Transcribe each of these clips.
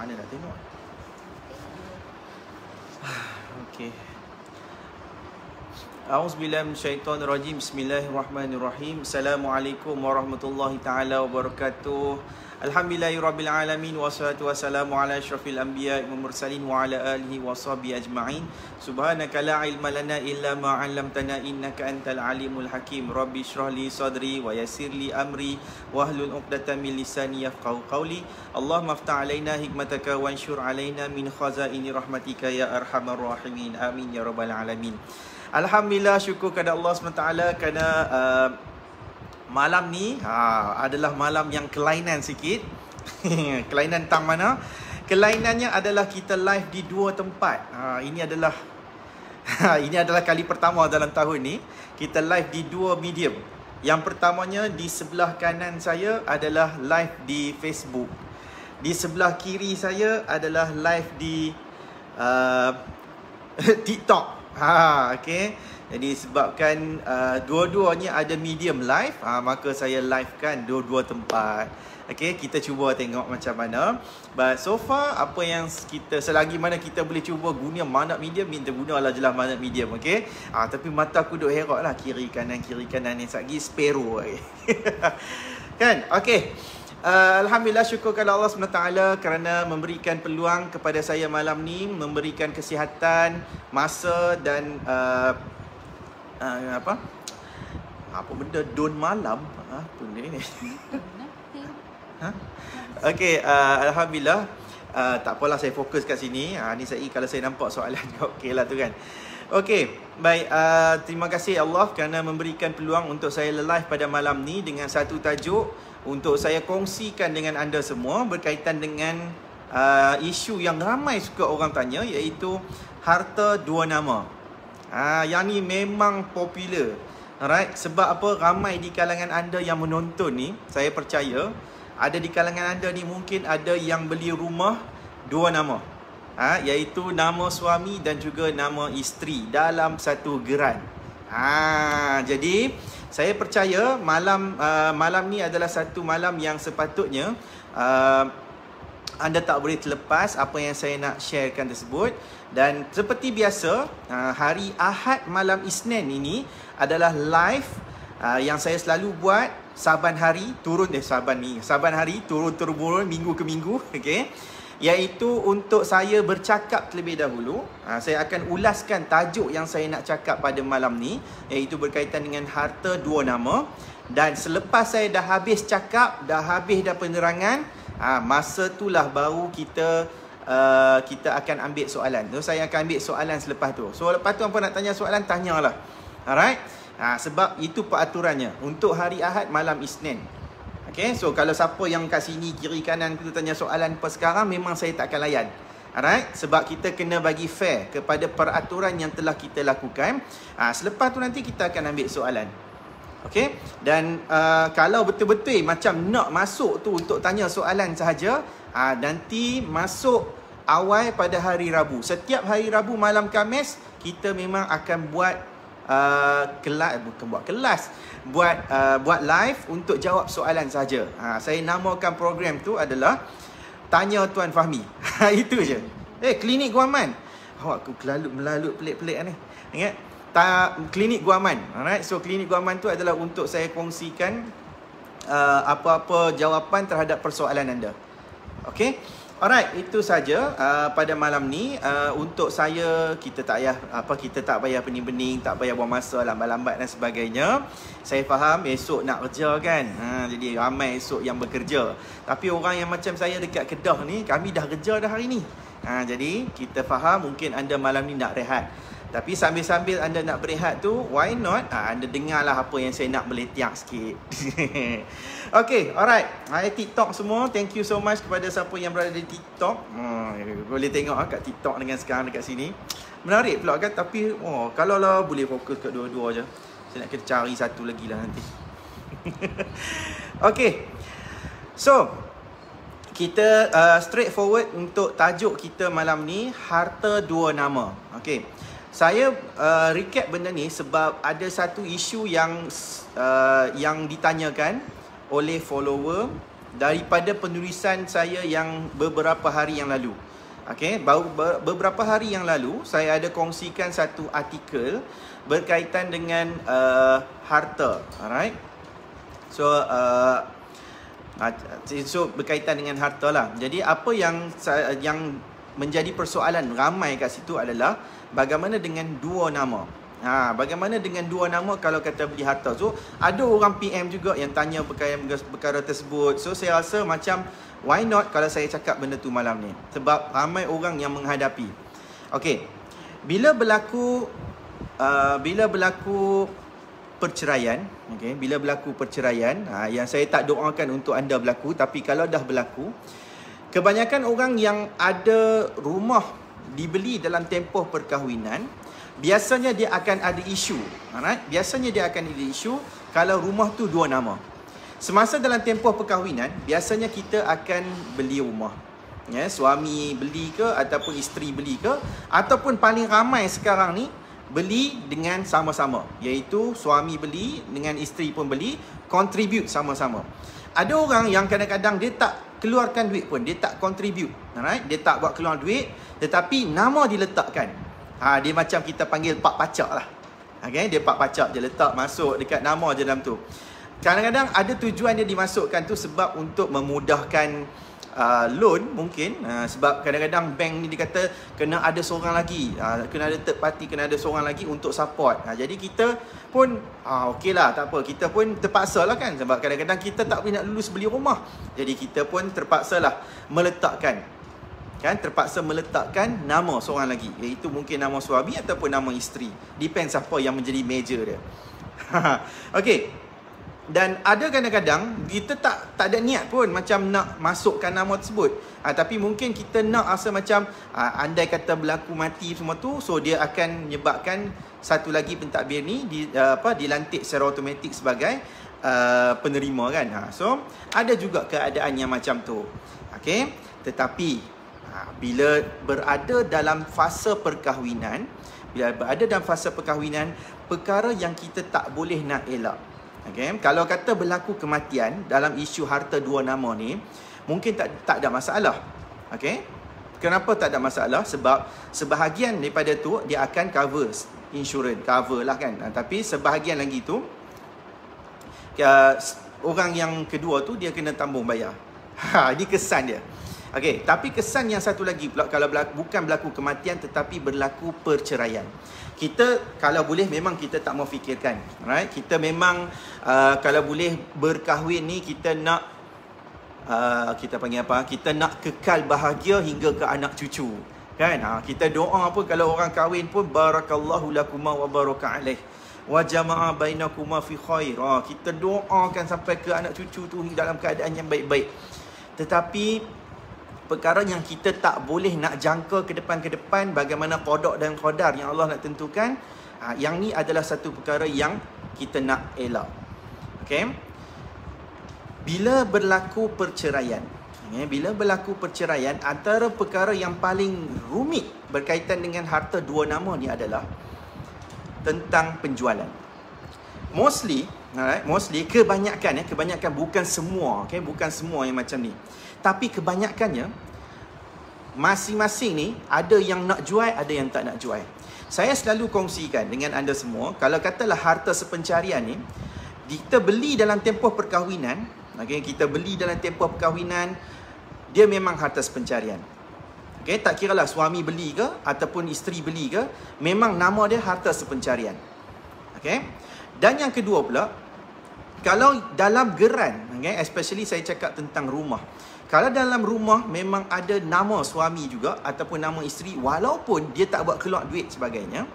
Mana nak tengok? Okey. A'udzubillahi minasyaitonirrajim. Bismillahirrahmanirrahim. Assalamualaikum warahmatullahi taala wabarakatuh. Alhamdulillahirabbil alamin wassalatu wassalamu ala asyrafil anbiya'i wal mursalin wa ala alihi washabihi ajma'in. Subhanaka la ilma lana illa ma 'allamtana innaka antal alimul hakim. Rabbi shrah li sadri wa yassir li amri wahlul 'uqdatam min lisani yafqahu qawli. Allahumma iftah 'alaina hikmataka wanshur 'alaina min khazaini rahmatika ya arhamar rahimin. Amin ya rabbal alamin. Alhamdulillah, syukur kepada Allah SWT kerana malam ni adalah malam yang kelainan sikit. Kelainan tang mana? Kelainannya adalah kita live di dua tempat. Ini adalah ini adalah kali pertama dalam tahun ni kita live di dua medium. Yang pertamanya di sebelah kanan saya adalah live di Facebook. Di sebelah kiri saya adalah live di TikTok. Okey. Jadi sebabkan dua-duanya ada medium live, maka saya livekan dua-dua tempat. Okey, kita cuba tengok macam mana. But so far apa yang kita, selagi mana kita boleh cuba guna mana medium, kita gunalah jelah mana medium. Okey. Tapi mata aku duk herak lah, kiri kanan ni sagi sparrow. Kan? Okey. Alhamdulillah, syukur kepada Allah SWT kerana memberikan peluang kepada saya malam ni, memberikan kesihatan, masa dan apa benda don malam benda ni. Okey, alhamdulillah. Tak apalah, saya fokus kat sini. Ni saya, kalau saya nampak soalan okey lah tu kan. Okey, baik, terima kasih Allah kerana memberikan peluang untuk saya live pada malam ni dengan satu tajuk untuk saya kongsikan dengan anda semua berkaitan dengan isu yang ramai suka orang tanya, iaitu harta dua nama. Yang ni memang popular. Alright, sebab apa? Ramai di kalangan anda yang menonton ni, saya percaya ada di kalangan anda ni mungkin ada yang beli rumah dua nama. Iaitu nama suami dan juga nama isteri dalam satu geran. Jadi saya percaya malam ni adalah satu malam yang sepatutnya anda tak boleh terlepas apa yang saya nak sharekan tersebut. Dan seperti biasa, hari Ahad malam Isnin ini adalah live yang saya selalu buat saban hari turun minggu ke minggu, okey. Iaitu untuk saya bercakap terlebih dahulu. Saya akan ulaskan tajuk yang saya nak cakap pada malam ni, iaitu berkaitan dengan harta dua nama. Dan selepas saya dah habis cakap, dah habis dah penerangan, masa itulah baru kita akan ambil soalan. So saya akan ambil soalan selepas tu. So lepas tu apa nak tanya soalan, tanyalah. Alright? Sebab itu peraturannya untuk hari Ahad malam Isnin. Okay, so kalau siapa yang kat sini kiri kanan kita tanya soalan per sekarang, memang saya tak akan layan. Alright, sebab kita kena bagi fair kepada peraturan yang telah kita lakukan. Selepas tu nanti kita akan ambil soalan. Okay, dan kalau betul-betul macam nak masuk tu untuk tanya soalan sahaja, nanti masuk awal pada hari Rabu. Setiap hari Rabu malam Khamis kita memang akan buat buat live untuk jawab soalan saja. Saya namakan program tu adalah Tanya Tuan Fahmi. Itu je. Klinik Guaman. Aku melalut pelik-pelik ni. Ingat? Klinik Guaman. Alright. So Klinik Guaman tu adalah untuk saya kongsikan apa-apa jawapan terhadap persoalan anda. Okey. Alright, itu saja pada malam ni. Untuk saya, kita tak payah pening-pening, tak payah buang masa lambat-lambat dan sebagainya. Saya faham esok nak kerja kan. Jadi ramai esok yang bekerja. Tapi orang yang macam saya dekat Kedah ni, kami dah kerja dah hari ni. Jadi kita faham mungkin anda malam ni nak rehat. Tapi sambil-sambil anda nak berehat tu, why not? Anda dengarlah apa yang saya nak meletiak sikit. Okay, alright. Hai TikTok semua, thank you so much kepada siapa yang berada di TikTok. Boleh tengok kat TikTok dengan sekarang dekat sini. Menarik pula kan, tapi kalau lah boleh fokus kat dua-dua je. Saya nak kena cari satu lagi lah nanti. Okay. So, kita straightforward untuk tajuk kita malam ni, harta dua nama. Okay. Saya recap benda ni sebab ada satu isu yang ditanyakan oleh follower daripada penulisan saya yang beberapa hari yang lalu. Okey, beberapa hari yang lalu saya ada kongsikan satu artikel berkaitan dengan harta. Alright. So berkaitan dengan harta lah. Jadi apa yang menjadi persoalan ramai kat situ adalah bagaimana dengan dua nama. Bagaimana dengan dua nama kalau kata beli harta. So ada orang PM juga yang tanya perkara tersebut. So saya rasa macam why not kalau saya cakap benda tu malam ni, sebab ramai orang yang menghadapi. Okey, bila berlaku perceraian, okey, bila berlaku perceraian, yang saya tak doakan untuk anda berlaku, tapi kalau dah berlaku, kebanyakan orang yang ada rumah dibeli dalam tempoh perkahwinan, biasanya dia akan ada isu. Alright? Biasanya dia akan ada isu kalau rumah tu dua nama. Semasa dalam tempoh perkahwinan, biasanya kita akan beli rumah. Ya, suami beli ke ataupun isteri beli ke, ataupun paling ramai sekarang ni beli dengan sama-sama, iaitu suami beli dengan isteri pun beli, contribute sama-sama. Ada orang yang kadang-kadang dia tak keluarkan duit pun, dia tak contribute. Alright? Dia tak buat keluar duit, tetapi nama diletakkan. Dia macam kita panggil pak pacak lah. Okay? Dia pak pacak, dia letak masuk dekat nama je dalam tu. Kadang-kadang ada tujuan dia dimasukkan tu sebab untuk memudahkan loan mungkin. Sebab kadang-kadang bank ni dia kata kena ada seorang lagi, kena ada third party, kena ada seorang lagi untuk support. Jadi kita pun okey lah, tak apa, kita pun terpaksa lah kan, sebab kadang-kadang kita tak boleh nak lulus beli rumah. Jadi kita pun terpaksa lah meletakkan, kan, terpaksa meletakkan nama seorang lagi, iaitu mungkin nama suami ataupun nama isteri. Depends apa yang menjadi major dia. Okey. Dan ada kadang-kadang kita tak ada niat pun macam nak masukkan nama tersebut. Tapi mungkin kita nak rasa macam andai kata berlaku mati semua tu, so dia akan menyebabkan satu lagi pentadbir ni dilantik secara automatik sebagai penerima kan. So ada juga keadaan yang macam tu. Okey, tetapi bila berada dalam fasa perkahwinan, perkara yang kita tak boleh nak elak. Okay. Kalau kata berlaku kematian dalam isu harta dua nama ni, mungkin tak ada masalah. Okay. Kenapa tak ada masalah? Sebab sebahagian daripada tu dia akan cover lah kan. Tapi sebahagian lagi tu orang yang kedua tu dia kena tanggung bayar. Ini kesan dia. Okay. Tapi kesan yang satu lagi pula, kalau bukan berlaku kematian tetapi berlaku perceraian, kita kalau boleh memang kita tak mau fikirkan. Right? Kita memang kalau boleh berkahwin ni kita nak kita panggil apa? Kita nak kekal bahagia hingga ke anak cucu. Kan? Kita doa pun kalau orang kahwin pun barakallahu lakuma wa baraka alaih wa jama'a bainakuma fi khair. Kita doakan sampai ke anak cucu tu dalam keadaan yang baik-baik. Tetapi perkara yang kita tak boleh nak jangka ke depan bagaimana qada dan qadar yang Allah nak tentukan, yang ni adalah satu perkara yang kita nak elak. Okey. Bila berlaku perceraian, antara perkara yang paling rumit berkaitan dengan harta dua nama ni adalah tentang penjualan. Mostly kebanyakan bukan semua, bukan semua yang macam ni. Tapi kebanyakannya masing-masing ni ada yang nak jual, ada yang tak nak jual. Saya selalu kongsikan dengan anda semua, kalau katalah harta sepencarian ni kita beli dalam tempoh perkahwinan, dia memang harta sepencarian. Okey, tak kiralah suami beli ke ataupun isteri beli ke, memang nama dia harta sepencarian. Okey. Dan yang kedua pula, kalau dalam geran, especially saya cakap tentang rumah. Kalau dalam rumah memang ada nama suami juga ataupun nama isteri, walaupun dia tak buat keluar duit sebagainya,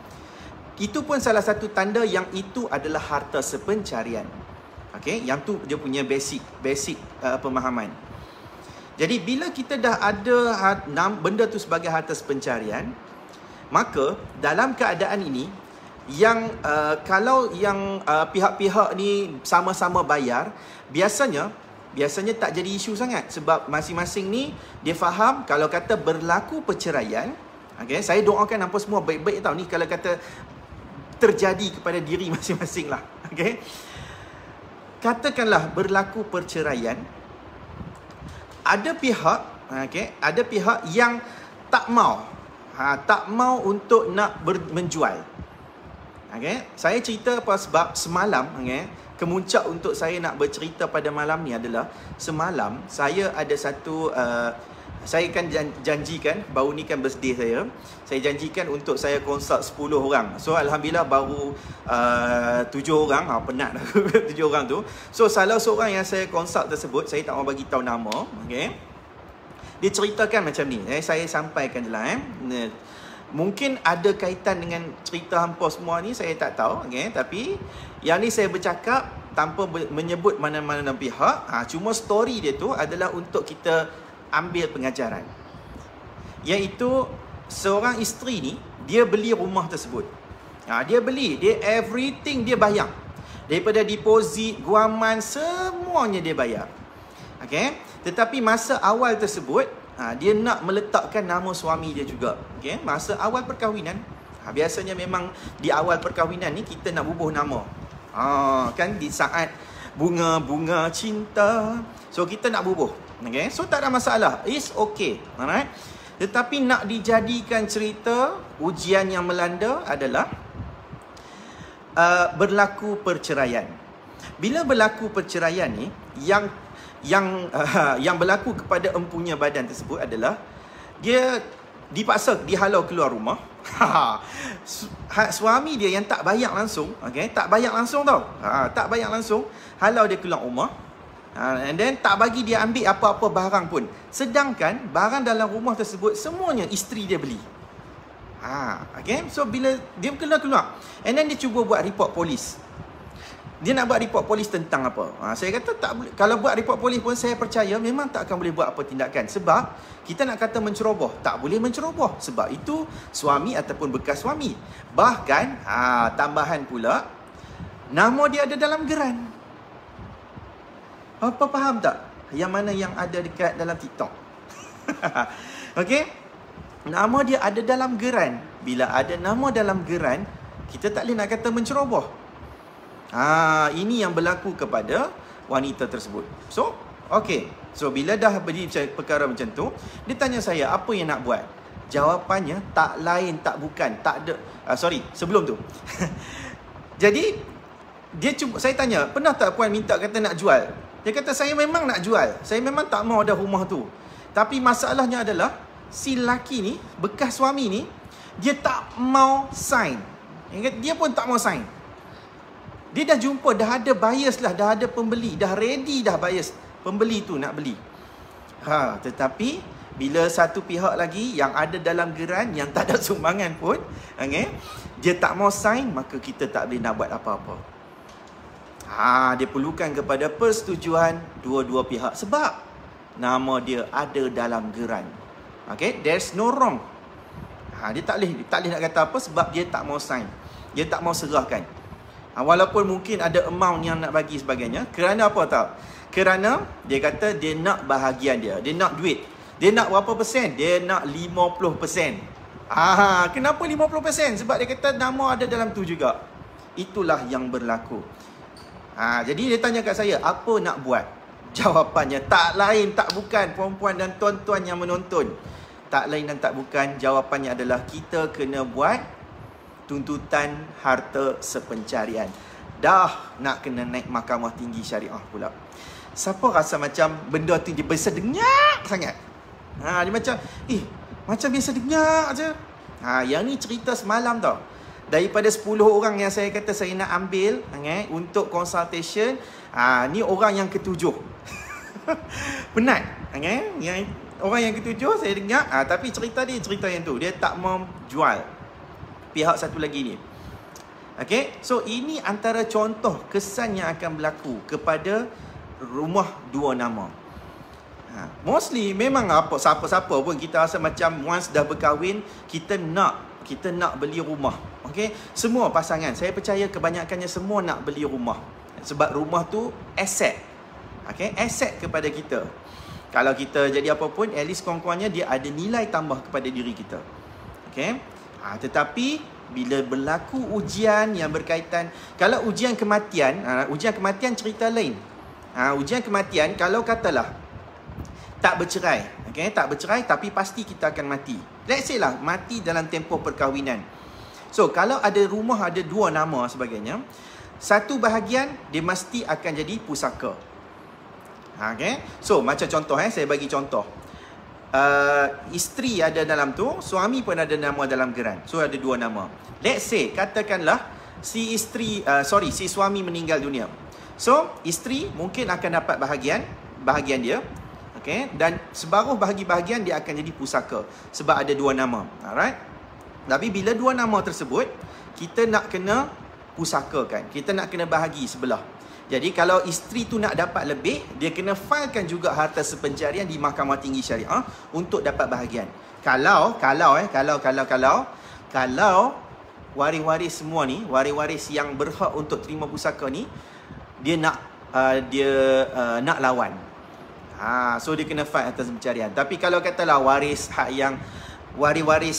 itu pun salah satu tanda yang itu adalah harta sepencarian. Okey, yang tu dia punya basic pemahaman. Jadi bila kita dah ada benda tu sebagai harta sepencarian, maka dalam keadaan ini yang kalau yang pihak-pihak ni sama-sama bayar, biasanya tak jadi isu sangat, sebab masing-masing ni dia faham kalau kata berlaku perceraian. Okay, saya doakan hampa semua baik-baik tau ni kalau kata terjadi kepada diri masing-masing lah. Okay, katakanlah berlaku perceraian, ada pihak, okey, ada pihak yang tak mau, tak mau untuk nak menjual. Okey, saya cerita apa sebab semalam, okey, kemuncak untuk saya nak bercerita pada malam ni adalah semalam saya ada satu saya kan janjikan, baru ni kan birthday saya janjikan untuk saya konsult 10 orang. So alhamdulillah baru 7 orang, penat dah 7 orang tu. So salah seorang yang saya konsult tersebut, saya tak mau bagi tahu nama, okey. Dia ceritakan macam ni, saya sampaikan je lah. Mungkin ada kaitan dengan cerita hampa semua ni, saya tak tahu, okey. Tapi yang ni saya bercakap tanpa menyebut mana-mana pihak. Cuma story dia tu adalah untuk kita ambil pengajaran. Iaitu seorang isteri ni, dia beli rumah tersebut. Dia beli, dia everything dia bayar. Daripada deposit, guaman, semuanya dia bayar. Okey. Tetapi masa awal tersebut, dia nak meletakkan nama suami dia juga. Okey, masa awal perkahwinan, biasanya memang di awal perkahwinan ni kita nak bubuh nama. Kan di saat bunga-bunga cinta, so kita nak bubuh. Okey, so tak ada masalah. It's okay. Alright. Tetapi nak dijadikan cerita, ujian yang melanda adalah berlaku perceraian. Bila berlaku perceraian ni, yang berlaku kepada empunya badan tersebut adalah dia dipaksa dihalau keluar rumah. Suami dia yang tak bayar langsung, okey, tak bayar langsung tau. Tak bayar langsung, halau dia keluar rumah. And then tak bagi dia ambil apa-apa barang pun. Sedangkan barang dalam rumah tersebut semuanya isteri dia beli. Okay. So bila dia keluar, and then dia cuba buat report polis. Dia nak buat report polis tentang apa? Saya kata tak boleh. Kalau buat report polis pun saya percaya memang tak akan boleh buat apa tindakan. Sebab kita nak kata menceroboh, tak boleh menceroboh. Sebab itu suami ataupun bekas suami. Bahkan tambahan pula, nama dia ada dalam geran. Apa faham tak? Yang mana yang ada dekat dalam TikTok? Okey? Nama dia ada dalam geran. Bila ada nama dalam geran, kita tak boleh nak kata menceroboh. Ini yang berlaku kepada wanita tersebut. So, okey. So, bila dah berdiri perkara macam tu, dia tanya saya, apa yang nak buat? Jawapannya, tak lain, tak bukan, tak ada. Sebelum tu. Jadi, saya tanya, pernah tak puan minta kata nak jual? Dia kata, saya memang nak jual. Saya memang tak mau ada rumah tu. Tapi masalahnya adalah, si lelaki ni, bekas suami ni, dia tak mau sign. Dia pun tak mau sign. Dia dah jumpa, dah ada buyers lah, dah ada pembeli, dah ready dah buyers. Pembeli tu nak beli. Tetapi, bila satu pihak lagi yang ada dalam geran, yang tak ada sumbangan pun, dia tak mau sign, maka kita tak boleh nak buat apa-apa. Dia perlukan kepada persetujuan dua-dua pihak. Sebab nama dia ada dalam geran. Okay, there's no wrong. Dia tak boleh nak kata apa sebab dia tak mau sign. Dia tak mau serahkan. Walaupun mungkin ada amount yang nak bagi sebagainya. Kerana apa tau? Kerana dia kata dia nak bahagian dia. Dia nak duit. Dia nak berapa persen? Dia nak 50%. Kenapa 50%? Sebab dia kata nama ada dalam tu juga. Itulah yang berlaku. Jadi dia tanya kat saya, apa nak buat? Jawapannya tak lain, tak bukan, puan-puan dan tuan-tuan yang menonton. Tak lain dan tak bukan, jawapannya adalah kita kena buat tuntutan harta sepencarian. Dah nak kena naik mahkamah tinggi syariah pula. Siapa rasa macam benda tu dia biasa dengar sangat? Dia macam, macam biasa dengar je. Yang ni cerita semalam tau. Daripada 10 orang yang saya kata saya nak ambil untuk consultation, ni orang yang ke-7. Penat. Orang yang ke-7 saya dengar, tapi cerita dia cerita yang tu. Dia tak mau jual. Pihak satu lagi ni. Okay, so ini antara contoh kesan yang akan berlaku kepada rumah dua nama. Mostly memang siapa-siapa pun kita rasa macam once dah berkahwin, kita nak beli rumah. Okey, semua pasangan, saya percaya kebanyakannya semua nak beli rumah. Sebab rumah tu aset. Okey, aset kepada kita. Kalau kita jadi apa pun, at least kurang-kurangnya dia ada nilai tambah kepada diri kita. Okey. Tetapi bila berlaku ujian yang berkaitan, kalau ujian kematian cerita lain. Ujian kematian, kalau katalah tak bercerai. Okay? Tak bercerai tapi pasti kita akan mati. Let's say lah, mati dalam tempoh perkahwinan. So, kalau ada rumah ada 2 nama sebagainya, satu bahagian dia mesti akan jadi pusaka. Okay? So, macam contoh saya bagi contoh. Isteri ada dalam tu, suami pun ada nama dalam geran. So, ada 2 nama. Let's say, katakanlah si suami meninggal dunia. So, isteri mungkin akan dapat bahagian dia. Okay? Dan separuh bahagian dia akan jadi pusaka. Sebab ada 2 nama. Alright? Tapi bila 2 nama tersebut, kita nak kena pusakakan. Kita nak kena bahagi sebelah. Jadi kalau isteri tu nak dapat lebih, dia kena filekan juga harta sepencarian di Mahkamah Tinggi Syariah untuk dapat bahagian. Kalau waris-waris semua ni, waris-waris yang berhak untuk terima pusaka ni, dia nak lawan. So dia kena fight harta sepencarian. Tapi kalau katalah waris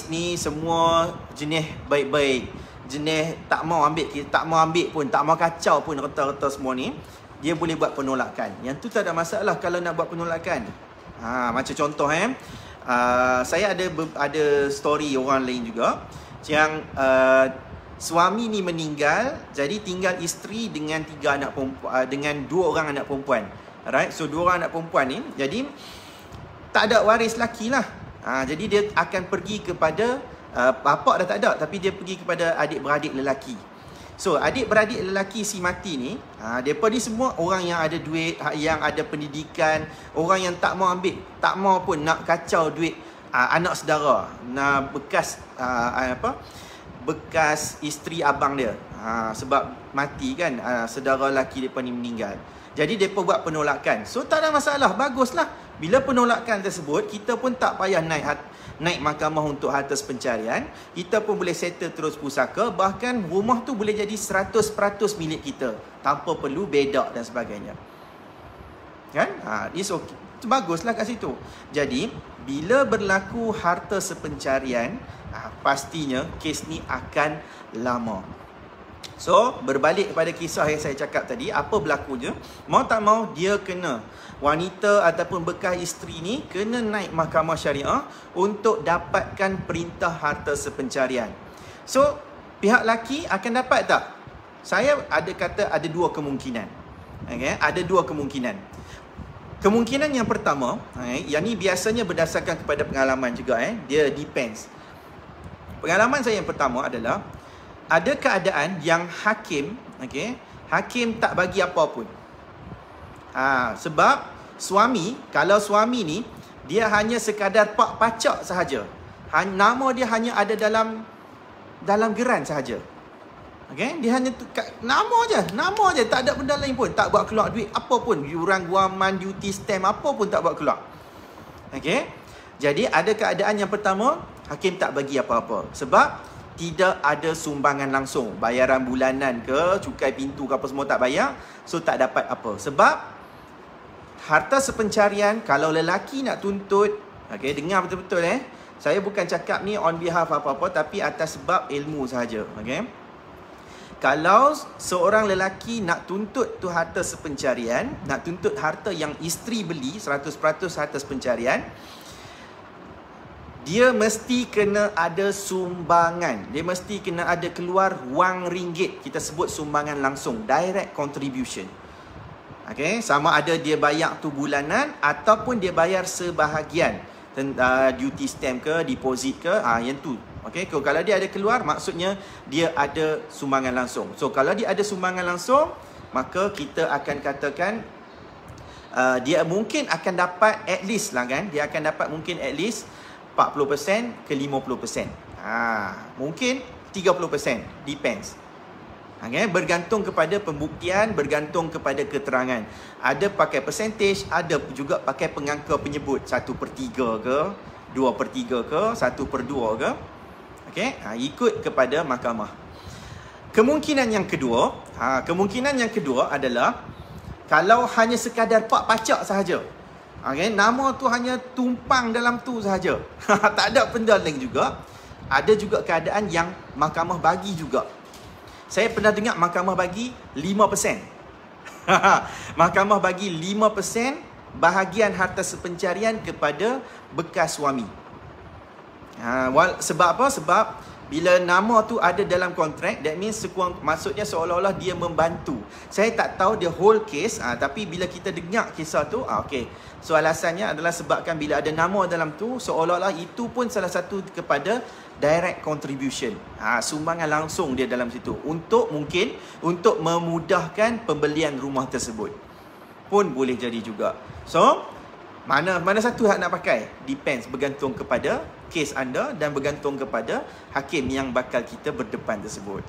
ni semua jenis baik-baik, jenis tak mau ambil pun, tak mau kacau pun reta-reta semua ni, dia boleh buat penolakan. Yang tu tak ada masalah kalau nak buat penolakan. Macam contoh saya ada story orang lain juga yang suami ni meninggal, jadi tinggal isteri dengan 3 anak perempuan, dengan 2 orang anak perempuan. Alright, so 2 orang anak perempuan ni, jadi tak ada waris lelaki lah. Jadi dia akan pergi kepada bapak dah tak ada, tapi dia pergi kepada adik-beradik lelaki. So adik-beradik lelaki si mati ni, mereka ni semua orang yang ada duit, yang ada pendidikan, orang yang tak mau pun nak kacau duit anak saudara, bekas isteri abang dia, sebab mati kan, saudara lelaki mereka ni meninggal. Jadi mereka buat penolakan. So tak ada masalah, baguslah. Bila penolakan tersebut, kita pun tak payah naik mahkamah untuk harta sepencarian. Kita pun boleh settle terus pusaka. Bahkan rumah tu boleh jadi 100% milik kita, tanpa perlu bedak dan sebagainya. Kan? It's okay. Itu baguslah kat situ. Jadi, bila berlaku harta sepencarian, pastinya kes ni akan lama. So, berbalik kepada kisah yang saya cakap tadi, apa berlakunya? Mau tak mau, dia kena, wanita ataupun bekas isteri ni kena naik mahkamah syariah untuk dapatkan perintah harta sepencarian. So, pihak lelaki akan dapat tak? Saya ada kata ada 2 kemungkinan. Okay? Ada 2 kemungkinan. Kemungkinan yang pertama, yang ni biasanya berdasarkan kepada pengalaman juga, dia depends. Pengalaman saya yang pertama adalah, ada keadaan yang hakim tak bagi apa pun. Sebab kalau suami ni, dia hanya sekadar pak pacak sahaja. Nama dia hanya ada dalam geran sahaja. Dia hanya nama je, tak ada benda lain pun, tak buat keluar duit apa pun, yuran guaman, duty stamp apa pun tak buat keluar. Jadi ada keadaan yang pertama, hakim tak bagi apa-apa sebab tidak ada sumbangan langsung, bayaran bulanan ke, cukai pintu ke apa semua tak bayar, so tak dapat apa. Sebab harta sepencarian, kalau lelaki nak tuntut, dengar betul-betul saya bukan cakap ni on behalf apa-apa, tapi atas sebab ilmu sahaja. Kalau seorang lelaki nak tuntut tu harta sepencarian, nak tuntut harta yang isteri beli, 100% harta sepencarian, dia mesti kena ada sumbangan. Dia mesti kena ada keluar wang ringgit. Kita sebut sumbangan langsung, direct contribution. Sama ada dia bayar tu bulanan ataupun dia bayar sebahagian, duty stamp ke, deposit ke, yang tu. Kalau dia ada keluar, maksudnya dia ada sumbangan langsung. So kalau dia ada sumbangan langsung, maka kita akan katakan dia mungkin akan dapat at least lah kan, dia akan dapat mungkin at least 40% ke 50%. Mungkin 30%. Depends. Bergantung kepada pembuktian, bergantung kepada keterangan. Ada pakai percentage, ada juga pakai pengangka penyebut. 1/3 ke, 2/3 ke, 1/2 ke. Ikut kepada mahkamah. Kemungkinan yang kedua adalah kalau hanya sekadar pak pacak sahaja. Nama tu hanya tumpang dalam tu sahaja. Tak ada benda lain juga. Ada juga keadaan yang mahkamah bagi juga. Saya pernah dengar mahkamah bagi 5%. Mahkamah bagi 5% bahagian harta sepencarian kepada bekas suami. Sebab apa? Sebab bila nama tu ada dalam kontrak, that means maksudnya seolah-olah dia membantu. Saya tak tahu the whole case, tapi bila kita dengar kisah tu, okey. So alasannya adalah sebabkan bila ada nama dalam tu, seolah-olah itu pun salah satu kepada direct contribution. Sumbangan langsung dia dalam situ untuk memudahkan pembelian rumah tersebut. Pun boleh jadi juga. So, mana satu hak nak pakai? Depends, bergantung kepada kes anda dan bergantung kepada hakim yang bakal kita berdepan tersebut.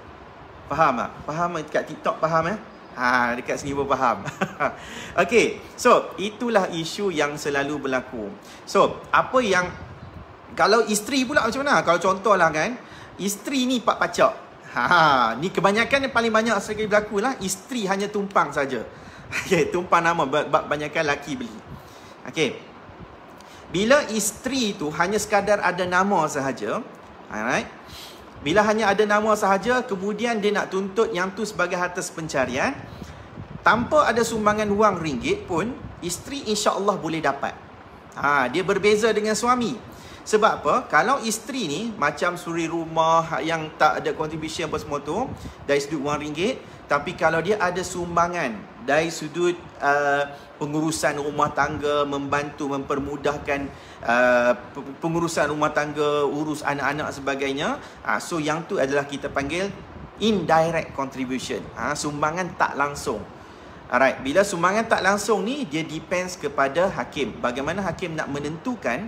Faham tak? Faham dekat TikTok, faham dekat sini pun faham. Okey, so itulah isu yang selalu berlaku. So, apa yang kalau isteri pula macam mana? Kalau contohlah kan, isteri ni pak pacak. Ni kebanyakan yang paling banyak sekali berlaku lah, isteri hanya tumpang saja. Okey, tumpang nama, banyakkan laki beli. Okey. Bila isteri tu hanya sekadar ada nama sahaja, alright? Bila hanya ada nama sahaja, kemudian dia nak tuntut yang tu sebagai harta pencarian, tanpa ada sumbangan wang ringgit pun, isteri insya-Allah boleh dapat. Dia berbeza dengan suami. Sebab apa? Kalau isteri ni macam suri rumah yang tak ada contribution apa semua tu, dari sudut wang ringgit, tapi kalau dia ada sumbangan dari sudut pengurusan rumah tangga, membantu mempermudahkan pengurusan rumah tangga, urus anak-anak sebagainya, so yang tu adalah kita panggil indirect contribution, sumbangan tak langsung. Alright, bila sumbangan tak langsung ni, dia depends kepada hakim. Bagaimana hakim nak menentukan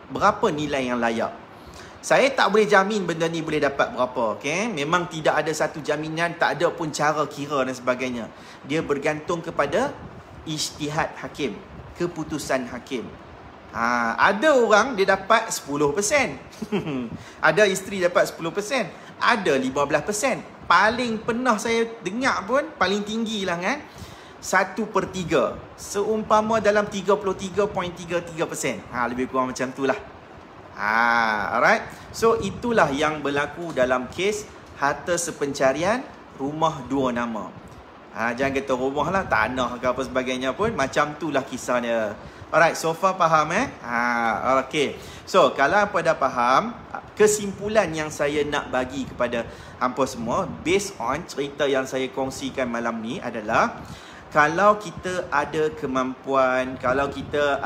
berapa nilai yang layak. Saya tak boleh jamin benda ni boleh dapat berapa, okay? Memang tidak ada satu jaminan, tak ada pun cara kira dan sebagainya. Dia bergantung kepada ijtihad hakim, keputusan hakim. Ada orang dia dapat 10%. Ada isteri dapat 10%, ada 15%. Paling pernah saya dengar pun, paling tinggi lah kan, 1/3. Seumpama dalam 33.33%. Lebih kurang macam tu lah. Alright. So itulah yang berlaku dalam kes harta sepencarian rumah dua nama. Jangan kata rumah lah, tanah ke apa sebagainya pun, macam tu lah kisahnya. Alright, so far faham okay. So kalau apa dah faham, kesimpulan yang saya nak bagi kepada hampa semua based on cerita yang saya kongsikan malam ni adalah, kalau kita ada kemampuan, kalau kita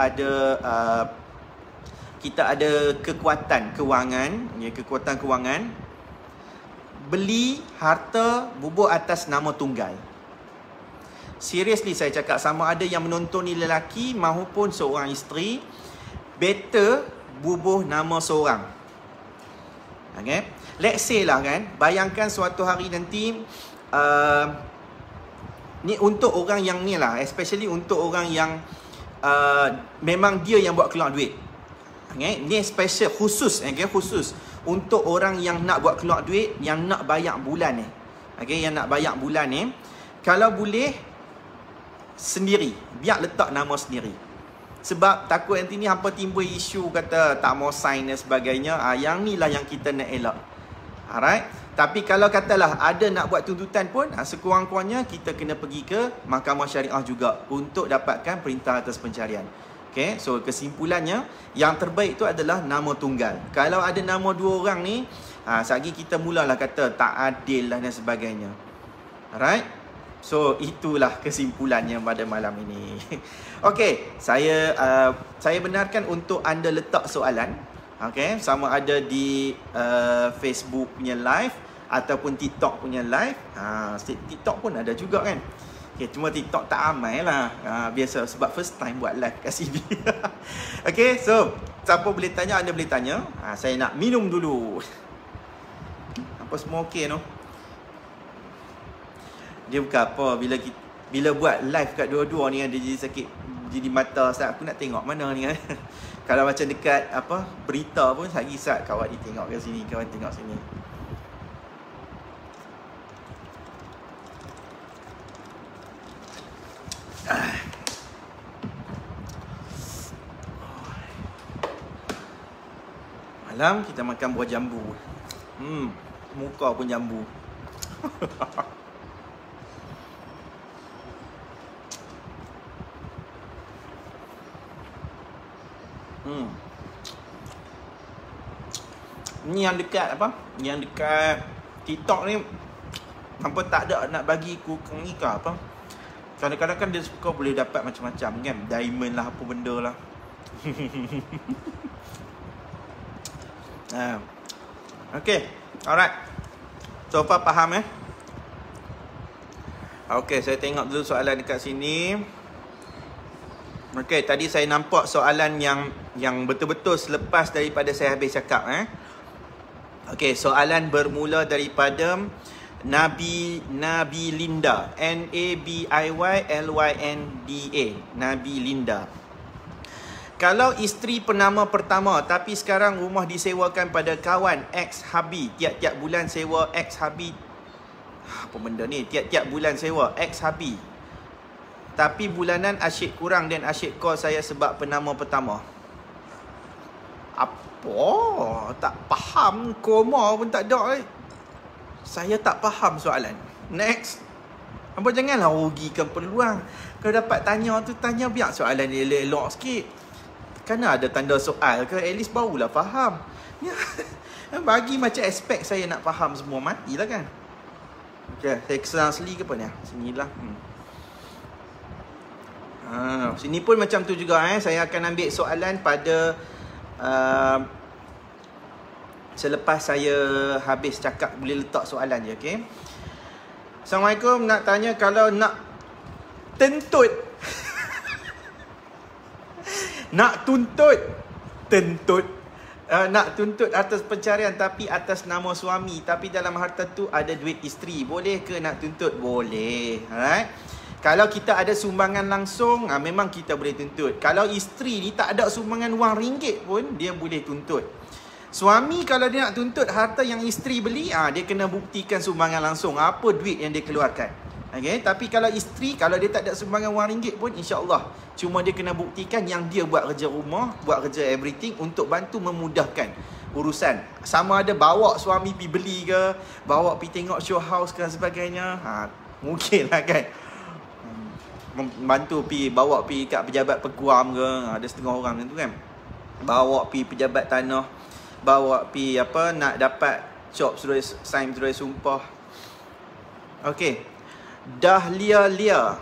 ada kekuatan kewangan, beli harta bubuh atas nama tunggal. Seriously saya cakap, sama ada yang menonton ni lelaki maupun seorang isteri, better bubuh nama seorang. Okay? Let's say lah kan, bayangkan suatu hari nanti, ni untuk orang yang ni lah, especially untuk orang yang memang dia yang buat keluar duit. Okay? Ni special, khusus untuk orang yang nak buat keluar duit, yang nak bayar bulan ni. Okay? Yang nak bayar bulan ni, kalau boleh sendiri, biar letak nama sendiri. Sebab takut nanti ni hampa timbul isu kata tak mau sign dan sebagainya. Yang ni lah yang kita nak elak. Alright. Tapi kalau katalah ada nak buat tuntutan pun, sekurang-kurangnya kita kena pergi ke Mahkamah Syariah juga untuk dapatkan perintah atas pencarian. Okay, so kesimpulannya, yang terbaik tu adalah nama tunggal. Kalau ada nama dua orang ni, sehari kita mulalah kata tak adil lah dan sebagainya. Alright. So itulah kesimpulannya pada malam ini. Okay, saya benarkan untuk anda letak soalan. Okay, sama ada di Facebook punya live ataupun TikTok punya live. TikTok pun ada juga kan. Okay, cuma TikTok tak ramai lah. Biasa sebab first time buat live kat sini. Okay, so siapa boleh tanya, anda boleh tanya. Saya nak minum dulu. Apa semua okey no? Dia bukan apa, bila buat live kat dua-dua ni, dia jadi sakit, jadi mata Ustaz. Aku nak tengok mana ni kan. Kalau macam dekat apa berita pun, sehari Ustaz kawan dia tengok kat sini, kawan tengok sini. Malam kita makan buah jambu. Muka pun jambu. Ni yang dekat apa? Yang dekat TikTok ni hampa tak ada nak bagi ku ni ke apa? Kadang-kadang kan dia suka boleh dapat macam-macam kan. Diamond lah, apa benda lah. Okay, alright. So far faham Okay, saya tengok dulu soalan dekat sini. Okay, tadi saya nampak soalan yang betul-betul selepas daripada saya habis cakap Okay, soalan bermula daripada Nabi Linda, NABIYLYNDA, Nabi Linda. Kalau isteri penama pertama tapi sekarang rumah disewakan pada kawan ex-habi, tiap-tiap bulan sewa ex-habi. Apa benda ni? Tiap-tiap bulan sewa ex-habi. Tapi bulanan asyik kurang dan asyik call saya sebab penama pertama. Apa? Tak faham. Koma pun tak ada. Saya tak faham soalan. Next. Apa janganlah rugikan peluang. Kalau dapat tanya tu, tanya biar soalan dia elok sikit. Kena ada tanda soal ke? At least barulah faham. Bagi macam aspek saya nak faham semua, matilah kan. Okay, saya kesan asli ke apa ni? Sinilah. Sini pun macam tu juga. Saya akan ambil soalan pada selepas saya habis cakap, boleh letak soalan je. Okay. Assalamualaikum. Nak tanya kalau nak tentut nak tuntut atas pencarian tapi atas nama suami, tapi dalam harta tu ada duit isteri, boleh ke nak tuntut? Boleh. Alright. Kalau kita ada sumbangan langsung, memang kita boleh tuntut. Kalau isteri ni tak ada sumbangan wang ringgit pun, dia boleh tuntut. Suami kalau dia nak tuntut harta yang isteri beli, dia kena buktikan sumbangan langsung, apa duit yang dia keluarkan. Okay? Tapi kalau isteri, kalau dia tak ada sumbangan wang ringgit pun, insya-Allah cuma dia kena buktikan yang dia buat kerja rumah, buat kerja everything untuk bantu memudahkan urusan. Sama ada bawa suami pergi beli ke, bawa pergi tengok show house ke dan sebagainya. Mungkin lah kan. Bantu pergi, bawa pergi kat pejabat peguam ke, ada setengah orang macam tu kan. Bawa pergi pejabat tanah, bawa pergi apa, nak dapat job suruh sign suruh sumpah. Okey. Dahlia Lia.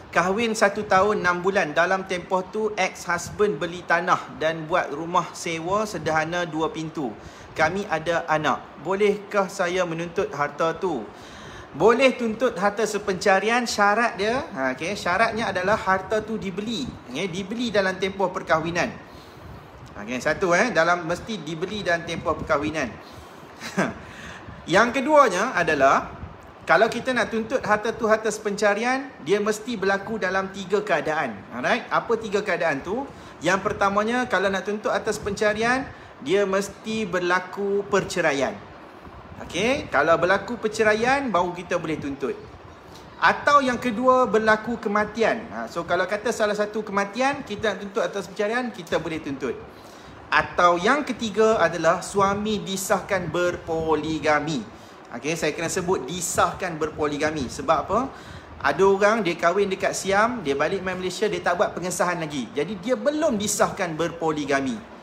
Kahwin 1 tahun 6 bulan. Dalam tempoh tu ex-husband beli tanah dan buat rumah sewa sederhana 2 pintu. Kami ada anak. Bolehkah saya menuntut harta tu? Boleh tuntut harta sepencarian. Syarat dia, okay, syaratnya adalah harta tu dibeli. Dibeli dalam tempoh perkahwinan. Okay, satu dalam mesti dibeli dalam tempoh perkahwinan. Yang keduanya adalah, kalau kita nak tuntut harta tu harta sepencarian, dia mesti berlaku dalam 3 keadaan. Alright? Apa 3 keadaan tu? Yang pertamanya, kalau nak tuntut atas pencarian, dia mesti berlaku perceraian. Okey, kalau berlaku perceraian baru kita boleh tuntut. Atau yang kedua berlaku kematian. So kalau kata salah satu kematian, kita nak tuntut atas perceraian, kita boleh tuntut. Atau yang ketiga adalah suami disahkan berpoligami. Okey, saya kena sebut disahkan berpoligami. Sebab apa? Ada orang dia kahwin dekat Siam, dia balik main Malaysia, dia tak buat pengesahan lagi. Jadi dia belum disahkan berpoligami.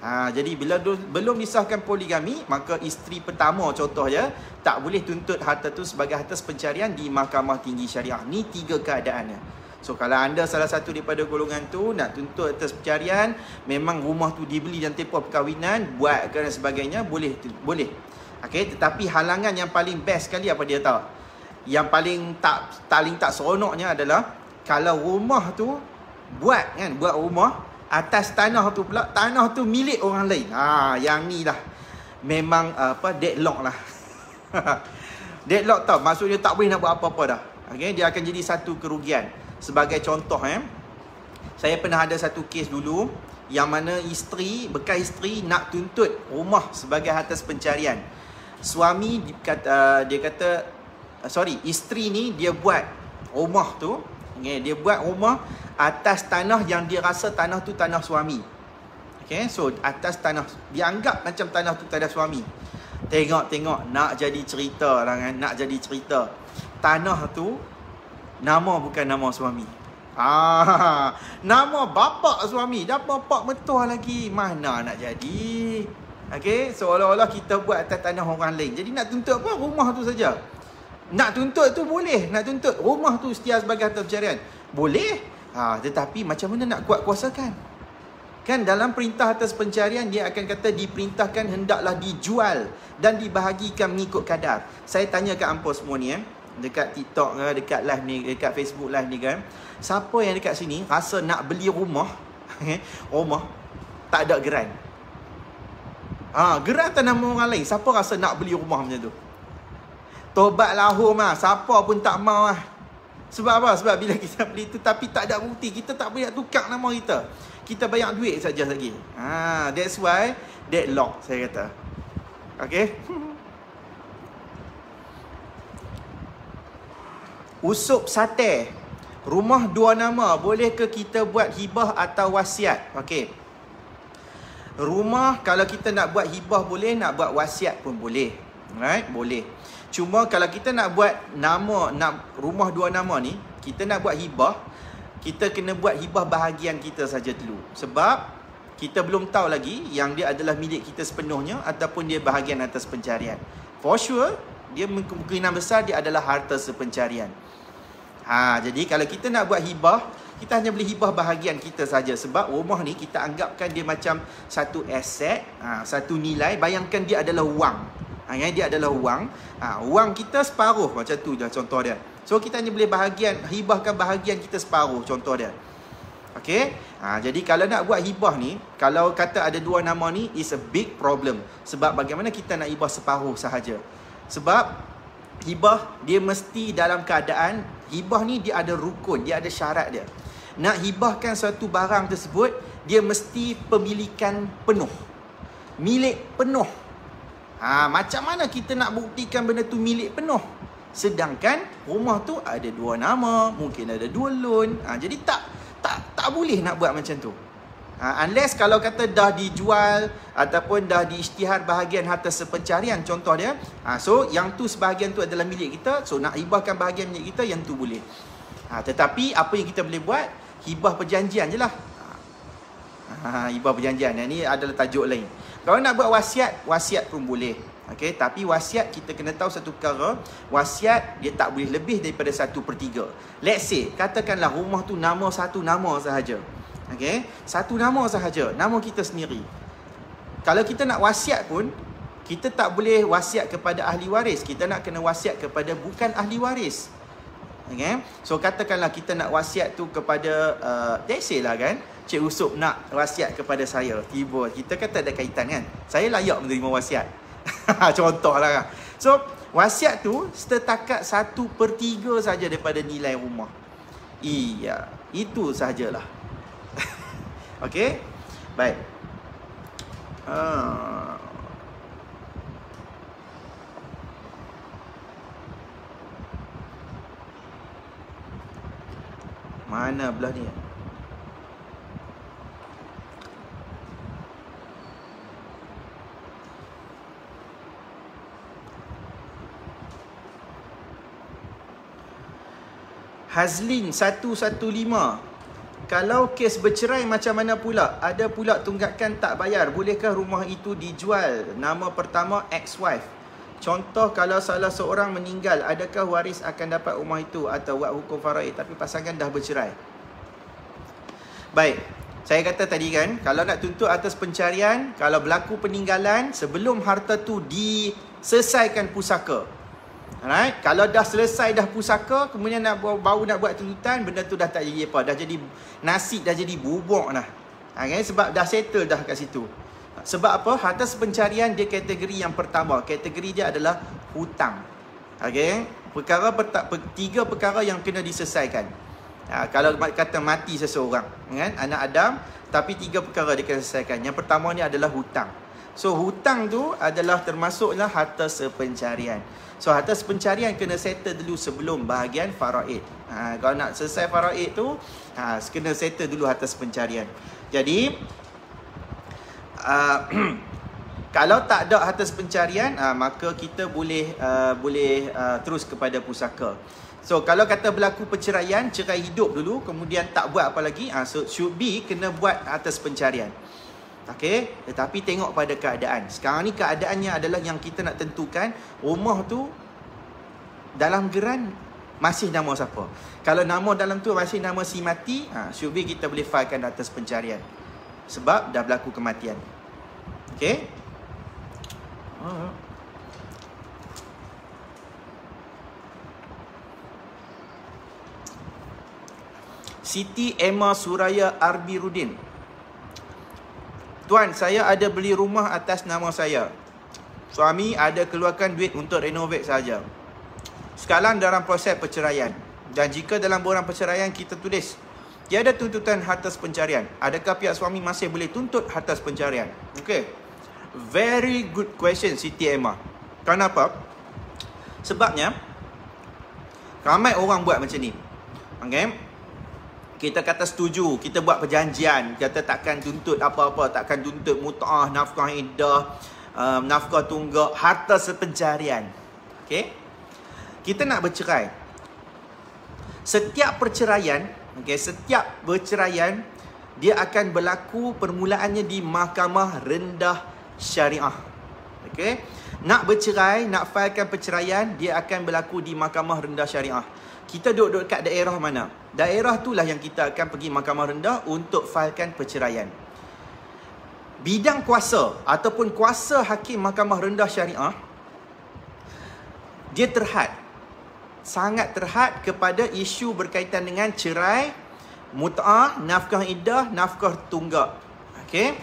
Jadi bila belum disahkan poligami, maka isteri pertama contohnya tak boleh tuntut harta tu sebagai harta pencarian di Mahkamah Tinggi Syariah. Ni 3 keadaannya. So kalau anda salah satu daripada golongan tu nak tuntut atas pencarian, memang rumah tu dibeli dan tempoh perkahwinan, buat dan sebagainya, boleh. Okey, tetapi halangan yang paling best sekali apa dia tahu? Yang paling tak seronoknya adalah kalau rumah tu buat rumah atas tanah tu pula, tanah tu milik orang lain. Yang ni lah memang deadlock lah. Deadlock tau, maksudnya tak boleh nak buat apa-apa dah. Okey, dia akan jadi satu kerugian. Sebagai contoh saya pernah ada satu kes dulu yang mana bekas isteri nak tuntut rumah sebagai harta pencarian. Suami isteri ni dia buat rumah tu, dia buat rumah atas tanah yang dia rasa tanah tu tanah suami. Okay, so atas tanah, dia anggap macam tanah tu tanah suami. Tengok nak jadi cerita lah kan, nak jadi cerita. Tanah tu nama bukan nama suami. Nama bapak suami, dah bapak mentua lagi. Mana nak jadi? Okey, seolah-olah kita buat atas tanah orang lain. Jadi nak tuntut apa? Rumah tu saja. Nak tuntut tu boleh. Nak tuntut rumah tu setia sebagai harta pencarian. Boleh. Tetapi macam mana nak kuat kuasakan? Kan dalam perintah atas pencarian dia akan kata diperintahkan hendaklah dijual dan dibahagikan mengikut kadar. Saya tanya kat hangpa semua ni dekat TikTok ke, dekat live ni, dekat Facebook live ni kan. Siapa yang dekat sini rasa nak beli rumah, rumah tak ada geran. Geran atas nama orang lain. Siapa rasa nak beli rumah macam tu? Tobat lahum siapa pun tak mau Sebab apa? Sebab bila kita beli tu tapi tak ada bukti, kita tak boleh tukar nama kita. Kita bayar duit saja lagi. That's why deadlock saya kata. Okay. Usup sate. Rumah dua nama, bolehkah kita buat hibah atau wasiat? Okey. Rumah kalau kita nak buat hibah boleh, nak buat wasiat pun boleh. Right? Boleh. Cuma kalau kita nak buat rumah dua nama ni, kita nak buat hibah, kita kena buat hibah bahagian kita saja dulu. Sebab kita belum tahu lagi yang dia adalah milik kita sepenuhnya ataupun dia bahagian atas pencarian. For sure, dia kemungkinan besar dia adalah harta sepencarian. Jadi kalau kita nak buat hibah, kita hanya boleh hibah bahagian kita saja. Sebab rumah ni kita anggapkan dia macam satu aset, satu nilai. Bayangkan dia adalah wang. Dia adalah wang. Wang kita separuh macam tu dah contoh dia. So kita hanya boleh hibahkan bahagian kita separuh contoh dia. Okey. Jadi kalau nak buat hibah ni, kalau kata ada dua nama ni, is a big problem. Sebab bagaimana kita nak hibah separuh sahaja? Sebab hibah dia mesti dalam keadaan, hibah ni dia ada rukun, dia ada syarat dia. Nak hibahkan suatu barang tersebut, dia mesti pemilikan penuh, milik penuh. Macam mana kita nak buktikan benda tu milik penuh? Sedangkan rumah tu ada dua nama, mungkin ada dua loan. Jadi tak boleh nak buat macam tu. Unless kalau kata dah dijual ataupun dah diisytihar bahagian harta sepencarian contoh dia. So yang tu sebahagian tu adalah milik kita. So nak hibahkan bahagian milik kita, yang tu boleh. Tetapi apa yang kita boleh buat? Hibah perjanjian je lah. Hibah perjanjian. Yang ni adalah tajuk lain. Kalau nak buat wasiat, wasiat pun boleh. Okay, tapi wasiat kita kena tahu satu perkara. Wasiat dia tak boleh lebih daripada 1/3. Let's say, katakanlah rumah tu nama satu nama sahaja. Okay, satu nama sahaja, nama kita sendiri. Kalau kita nak wasiat pun, kita tak boleh wasiat kepada ahli waris. Kita nak kena wasiat kepada bukan ahli waris. Okay, so katakanlah kita nak wasiat tu kepada let's say lah kan, Cik Usup nak wasiat kepada saya. Tiba kita kata ada kaitan kan, saya layak menerima wasiat. Contoh lah kan. So wasiat tu setakat 1/3 saja daripada nilai rumah. Iya, itu sahajalah. Okey, baik. Mana belah ni? Hazlin 115. Kalau kes bercerai macam mana pula? Ada pula tunggakan tak bayar. Bolehkah rumah itu dijual? Nama pertama ex-wife. Contoh kalau salah seorang meninggal, adakah waris akan dapat rumah itu atau buat hukum faraid tapi pasangan dah bercerai? Baik, saya kata tadi kan, kalau nak tuntut atas pencarian, kalau berlaku peninggalan, sebelum harta tu diselesaikan pusaka. Alright, kalau dah selesai dah pusaka, kemudian baru nak buat tuntutan, benda tu dah tak jadi apa, dah jadi nasi, dah jadi bubuk dah. Okay, sebab dah settle dah kat situ. Sebab apa? Harta pencarian dia kategori yang pertama. Kategori dia adalah hutang. Okay, tiga perkara yang kena diselesaikan. Kalau kata mati seseorang, kan, anak Adam, tapi tiga perkara dia kena selesaikan. Yang pertama ni adalah hutang. So hutang tu adalah termasuklah harta sepencarian. So harta sepencarian kena settle dulu sebelum bahagian faraid. Kalau nak selesai faraid tu, kena settle dulu harta sepencarian. Jadi kalau tak ada harta sepencarian, maka kita boleh terus kepada pusaka. So kalau kata berlaku perceraian, cerai hidup dulu, kemudian tak buat apa lagi, so should be kena buat atas pencarian. Okey, tetapi tengok pada keadaan. Sekarang ni keadaannya adalah yang kita nak tentukan rumah tu dalam geran masih nama siapa. Kalau nama dalam tu masih nama si mati, should be kita boleh filekan atas pencarian. Sebab dah berlaku kematian. Okey? Siti Emma Suraya Arbi Rudin. Tuan, saya ada beli rumah atas nama saya. Suami ada keluarkan duit untuk renovate saja. Sekarang dalam proses perceraian. Dan jika dalam borang perceraian kita tulis tiada tuntutan atas pencarian, adakah pihak suami masih boleh tuntut atas pencarian? Okey. Very good question, Siti Emma. Kenapa? Sebabnya ramai orang buat macam ni. Okey. Kita kata setuju, kita buat perjanjian, kata takkan tuntut apa-apa, takkan tuntut mut'ah, nafkah iddah, nafkah tunggak, harta sepencarian. Okey. Kita nak bercerai. Setiap perceraian, setiap perceraian dia akan berlaku permulaannya di mahkamah rendah syariah. Okey. Nak bercerai, nak filekan perceraian, dia akan berlaku di mahkamah rendah syariah. Kita duduk kat daerah mana? Daerah itulah yang kita akan pergi mahkamah rendah untuk filekan perceraian. Bidang kuasa ataupun kuasa hakim mahkamah rendah syariah, dia terhad. Sangat terhad kepada isu berkaitan dengan cerai, mut'ah, nafkah iddah, nafkah tunggak. Okey.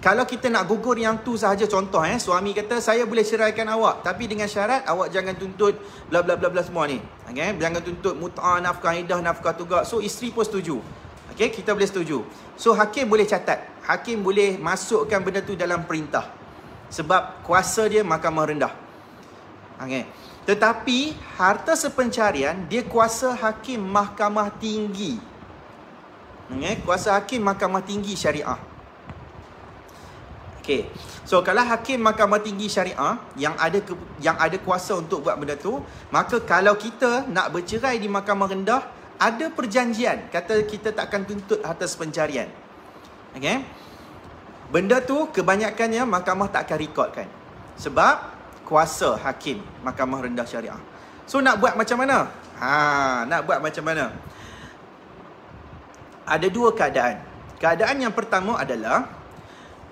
Kalau kita nak gugur yang tu sahaja, contoh suami kata saya boleh ceraikan awak, tapi dengan syarat awak jangan tuntut bla bla bla bla semua ni. Okey, jangan tuntut mut'ah, nafkah iddah, nafkah tunggak. So isteri pun setuju. Okey, kita boleh setuju. So hakim boleh catat. Hakim boleh masukkan benda tu dalam perintah. Sebab kuasa dia mahkamah rendah. Okey. Tetapi harta sepencarian dia kuasa hakim mahkamah tinggi. Okey, kuasa hakim mahkamah tinggi syariah. Okey. So kalau hakim mahkamah tinggi syariah yang ada kuasa untuk buat benda tu, maka kalau kita nak bercerai di mahkamah rendah, ada perjanjian kata kita takkan tuntut atas pencarian. Okey. Benda tu kebanyakannya mahkamah tak akan rekodkan. Sebab kuasa hakim mahkamah rendah syariah. So nak buat macam mana? Nak buat macam mana? Ada dua keadaan. Keadaan yang pertama adalah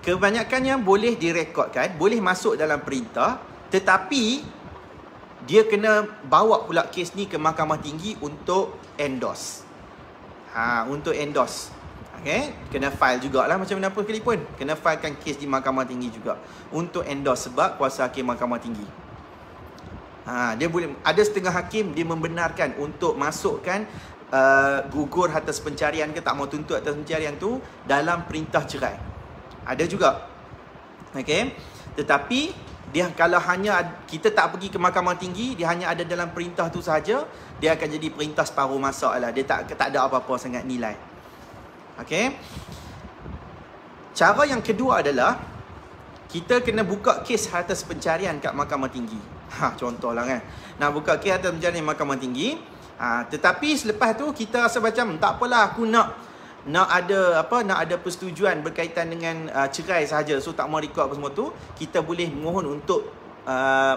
kebanyakannya boleh direkodkan, boleh masuk dalam perintah, tetapi dia kena bawa pula kes ni ke mahkamah tinggi untuk endorse. Untuk endorse. Okey, kena file jugalah macam mana pun sekalipun. Kena filekan kes di mahkamah tinggi juga untuk endorse sebab kuasa hakim mahkamah tinggi. Dia boleh, ada setengah hakim dia membenarkan untuk masukkan gugur atas pencarian ke tak mau tuntut atas pencarian tu dalam perintah cerai. Ada juga. Okey. Tetapi dia kalau hanya kita tak pergi ke mahkamah tinggi, dia hanya ada dalam perintah tu sahaja, dia akan jadi perintah separuh masa lah. Dia tak ada apa-apa sangat nilai. Okey. Cara yang kedua adalah kita kena buka kes atas pencarian kat mahkamah tinggi. Contohlah kan. Nak buka kes atas pencarian mahkamah tinggi, tetapi selepas tu kita rasa macam tak apalah, aku nak ada persetujuan berkaitan dengan cerai sahaja, so tak mau rekod apa semua tu, kita boleh mohon untuk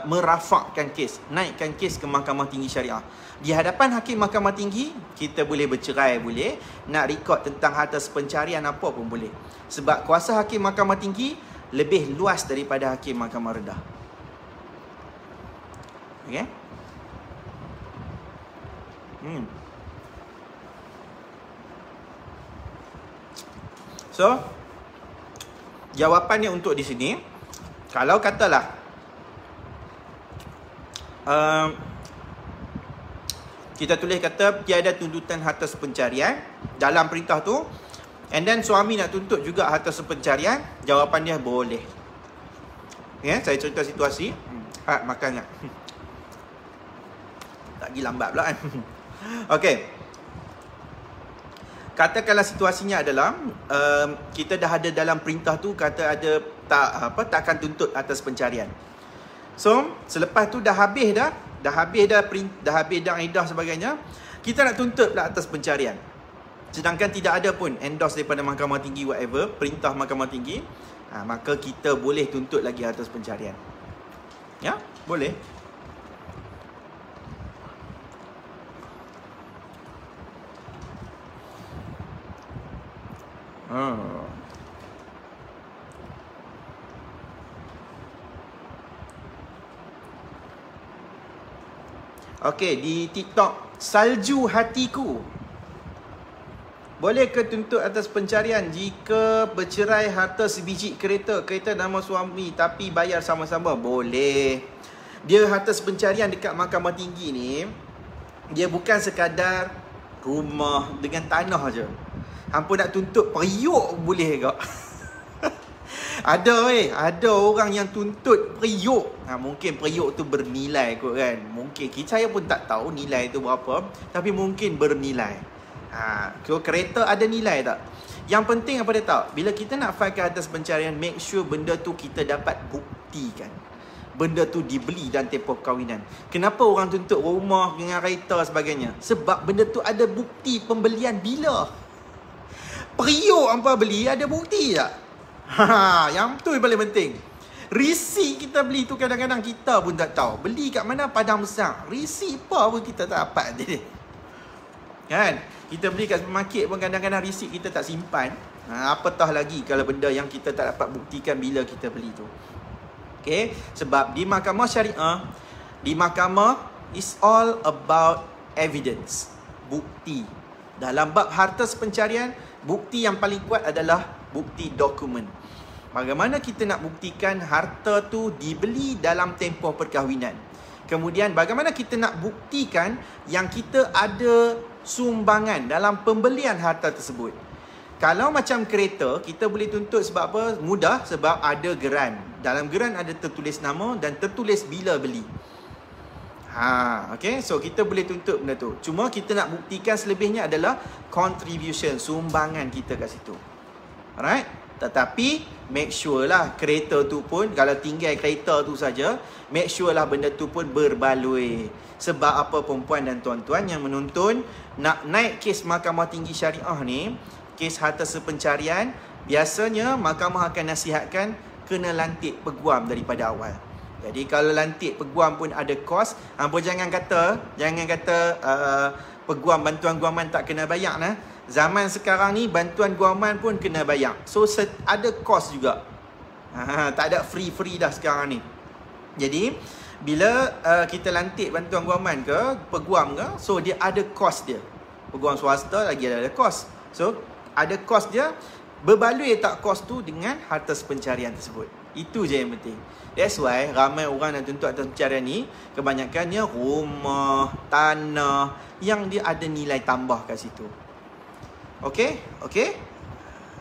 merafakkan kes, naikkan kes ke mahkamah tinggi syariah. Di hadapan hakim mahkamah tinggi kita boleh bercerai, boleh nak rekod tentang harta pencarian apa pun boleh, sebab kuasa hakim mahkamah tinggi lebih luas daripada hakim mahkamah rendah. Okey. So, jawapannya untuk di sini, kalau katalah kita tulis kata tiada tuntutan harta pencarian dalam perintah tu, and then suami nak tuntut juga harta pencarian, jawapan dia boleh. Saya cerita situasi. Makan tak? Tak pergi lambat pula kan. Okey. Katakanlah situasinya adalah kita dah ada dalam perintah tu kata takkan tuntut atas pencarian. So, selepas tu dah habis dah dah habis dah edah sebagainya, kita nak tuntut pula atas pencarian. Sedangkan tidak ada pun endorse daripada Mahkamah Tinggi whatever, perintah Mahkamah Tinggi, maka kita boleh tuntut lagi atas pencarian. Ya, boleh. Okey, di TikTok, salju hatiku. Boleh ke tuntut atas pencarian jika bercerai harta sebiji kereta nama suami tapi bayar sama-sama? Boleh. Dia harta pencarian dekat Mahkamah Tinggi ni, dia bukan sekadar rumah dengan tanah je. Hampa nak tuntut periuk boleh ke? Ada orang yang tuntut periuk. Mungkin periuk tu bernilai kot kan. Mungkin saya pun tak tahu nilai tu berapa, tapi mungkin bernilai. So kereta ada nilai tak? Yang penting apa dia tahu? Bila kita nak file atas pencarian, make sure benda tu kita dapat buktikan. Benda tu dibeli dan tempoh perkahwinan. Kenapa orang tuntut rumah dengan kereta sebagainya? Sebab benda tu ada bukti pembelian bila. Periuk hampa beli ada bukti tak? Yang tu yang paling penting. Risik kita beli tu kadang-kadang kita pun tak tahu. Beli kat mana Padang Besar, risik apa pun kita tak dapat je. Kan? Kita beli kat supermarket pun kadang-kadang risik kita tak simpan. Apatah lagi kalau benda yang kita tak dapat buktikan bila kita beli tu. Okay? Sebab di mahkamah syariah, di mahkamah is all about evidence, bukti. Dalam bab harta pencarian, bukti yang paling kuat adalah bukti dokumen. Bagaimana kita nak buktikan harta tu dibeli dalam tempoh perkahwinan. Kemudian bagaimana kita nak buktikan yang kita ada sumbangan dalam pembelian harta tersebut. Kalau macam kereta, kita boleh tuntut sebab apa? Mudah, sebab ada geran. Dalam geran ada tertulis nama dan tertulis bila beli. Okay, so kita boleh tuntut benda tu. Cuma kita nak buktikan selebihnya adalah contribution, sumbangan kita kat situ. Alright? Tetapi make sure lah kereta tu pun, kalau tinggal kereta tu saja, make sure lah benda tu pun berbaloi. Sebab apa perempuan dan tuan-tuan yang menuntun nak naik kes Mahkamah Tinggi Syariah ni, kes harta sepencarian, biasanya mahkamah akan nasihatkan kena lantik peguam daripada awal. Jadi kalau lantik peguam pun ada kos, hampa jangan kata peguam bantuan guaman tak kena bayar nah. Zaman sekarang ni bantuan guaman pun kena bayar. So ada kos juga. Tak ada free dah sekarang ni. Jadi bila kita lantik bantuan guaman ke peguam ke, so dia ada kos dia. Peguam swasta lagi ada kos. So ada kos dia, berbaloi tak kos tu dengan harta pencarian tersebut. Itu je yang penting. That's why ramai orang yang tuntut atas pencarian ni, kebanyakannya rumah, tanah yang dia ada nilai tambah kat situ. Okay? Okay?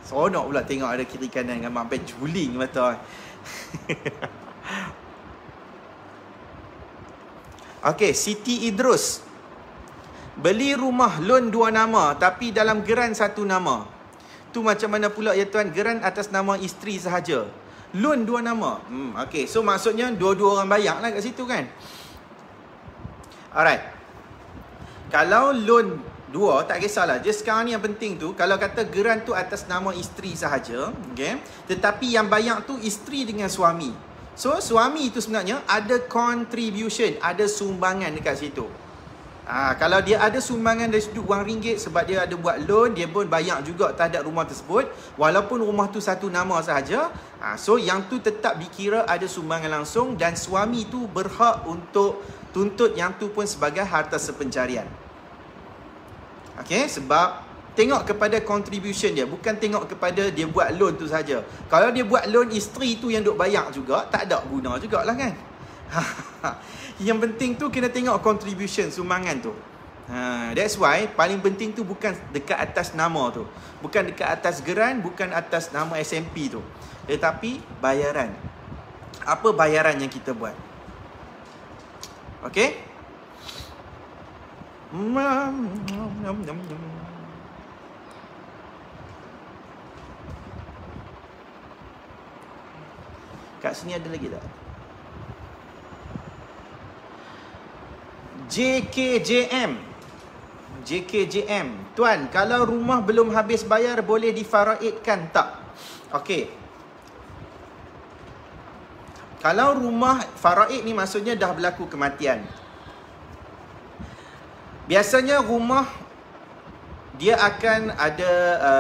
Seronok pula tengok ada kiri kanan gambar sampai juling mata. Okay, Siti Idrus. Beli rumah loan 2 nama tapi dalam geran 1 nama. Tu macam mana pula ya tuan? Geran atas nama isteri sahaja. Loan 2 nama. Okay, so maksudnya dua-dua orang bayar lah kat situ kan? Alright. Kalau loan 2, tak kisahlah. Just sekarang ni yang penting tu, kalau kata geran tu atas nama isteri sahaja, okay, tetapi yang bayar tu isteri dengan suami. So, suami itu sebenarnya ada contribution, ada sumbangan dekat situ. Kalau dia ada sumbangan dari sudut wang ringgit sebab dia ada buat loan, dia pun bayar juga terhadap rumah tersebut, walaupun rumah tu 1 nama sahaja. So, yang tu tetap dikira ada sumbangan langsung dan suami tu berhak untuk tuntut yang tu pun sebagai harta sepencarian. Okay, sebab tengok kepada contribution dia, bukan tengok kepada dia buat loan tu saja. Kalau dia buat loan, isteri tu yang duk bayar juga, tak ada guna jugalah kan. Yang penting tu kena tengok contribution, sumbangan tu. That's why paling penting tu bukan dekat atas nama tu, bukan dekat atas geran, bukan atas nama SMP tu, tetapi bayaran. Apa bayaran yang kita buat? Okay? Kat sini ada lagi tak? JKJM. Tuan, kalau rumah belum habis bayar boleh difaraidkan tak? Okey. Kalau rumah faraid ni maksudnya dah berlaku kematian. Biasanya rumah dia akan ada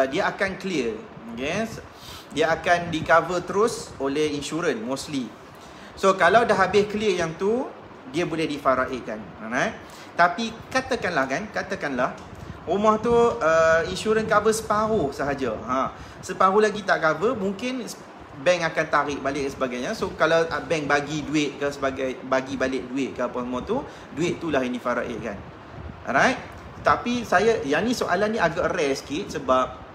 dia akan clear. Yes. Dia akan di cover terus oleh insurans mostly. So kalau dah habis clear yang tu, dia boleh difaraidkan. Alright. Tapi katakanlah rumah tu insurans cover separuh sahaja. Separuh lagi tak cover, mungkin bank akan tarik balik dan sebagainya. So kalau bank bagi duit ke bagi balik duit ke apa semua tu, duit itulah yang difaraidkan. Alright. Tapi yang ni soalan ni agak rare sikit sebab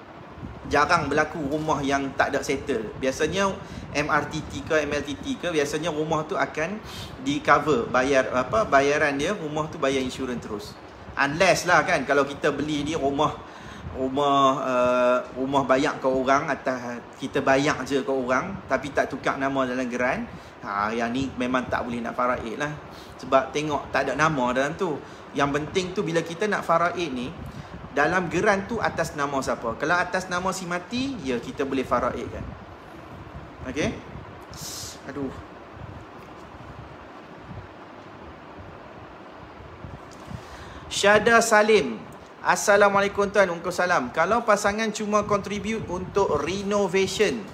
jarang berlaku rumah yang tak ada settle. Biasanya MRTT ke MLTT ke, biasanya rumah tu akan di cover bayaran dia, rumah tu bayar insurans terus. Unless lah kan, kalau kita beli ni rumah bayak ke orang, atas kita bayak je ke orang tapi tak tukar nama dalam geran, yang ni memang tak boleh nak faraid lah. Sebab tengok tak ada nama dalam tu. Yang penting tu bila kita nak faraid ni, dalam geran tu atas nama siapa. Kalau atas nama si mati, ya kita boleh faraidkan. Okey. Aduh. Syada Salim. Assalamualaikum tuan. Waalaikumsalam. Kalau pasangan cuma contribute untuk renovation,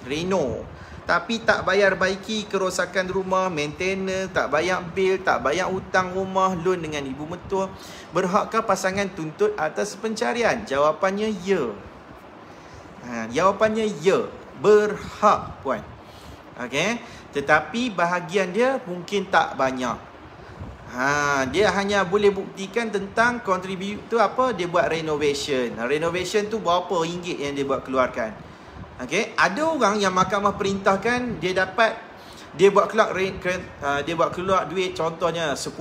tapi tak bayar baiki kerosakan rumah, maintenance, tak bayar bil, tak bayar hutang rumah, loan dengan ibu mertua, berhakkah pasangan tuntut atas pencarian? Jawapannya ya. Jawapannya ya. Berhak puan. Okey. Tetapi bahagian dia mungkin tak banyak. Dia hanya boleh buktikan tentang contribute tu apa, dia buat renovation. Renovation tu berapa ringgit yang dia buat keluarkan. Okey, ada orang yang mahkamah perintahkan dia buat keluar duit contohnya 10,000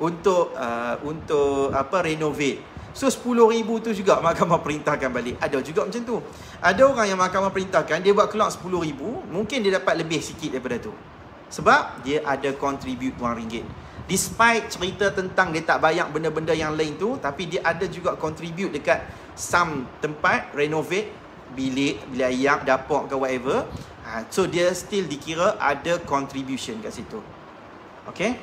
untuk renovate. So 10,000 tu juga mahkamah perintahkan balik. Ada juga macam tu. Ada orang yang mahkamah perintahkan dia buat keluar 10,000, mungkin dia dapat lebih sikit daripada tu. Sebab dia ada contribute RM1. Despite cerita tentang dia tak bayar benda-benda yang lain tu, tapi dia ada juga contribute dekat some tempat, renovate bilik air, dapur ke whatever. So dia still dikira ada contribution kat situ. Okay.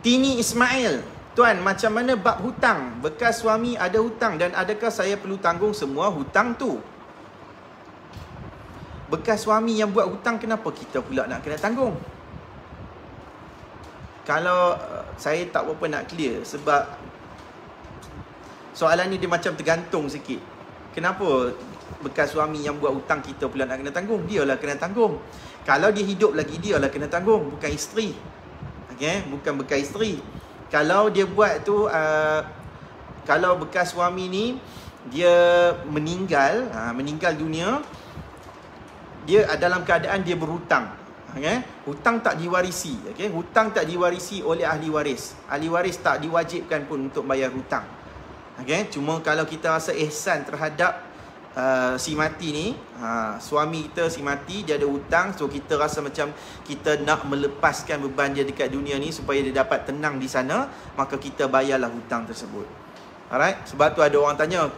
Tini Ismail. Tuan, macam mana bab hutang? Bekas suami ada hutang dan adakah saya perlu tanggung semua hutang tu? Bekas suami yang buat hutang, kenapa kita pula nak kena tanggung? Kalau saya tak berapa nak clear, sebab soalan ni dia macam tergantung sikit. Kenapa bekas suami yang buat hutang kita pula nak kena tanggung? Dialah kena tanggung. Kalau dia hidup lagi, dialah kena tanggung, bukan isteri. Okay? Bukan bekas isteri. Kalau dia buat tu, kalau bekas suami ni dia meninggal dunia, dia dalam keadaan dia berhutang. Okay? Hutang tak diwarisi. Okay? Hutang tak diwarisi oleh ahli waris. Ahli waris tak diwajibkan pun untuk bayar hutang. Okay? Cuma kalau kita rasa ihsan terhadap si mati ni, suami kita si mati, dia ada hutang, so kita rasa macam kita nak melepaskan beban dia dekat dunia ni supaya dia dapat tenang di sana, maka kita bayarlah hutang tersebut. Alright? Sebab tu ada orang tanya,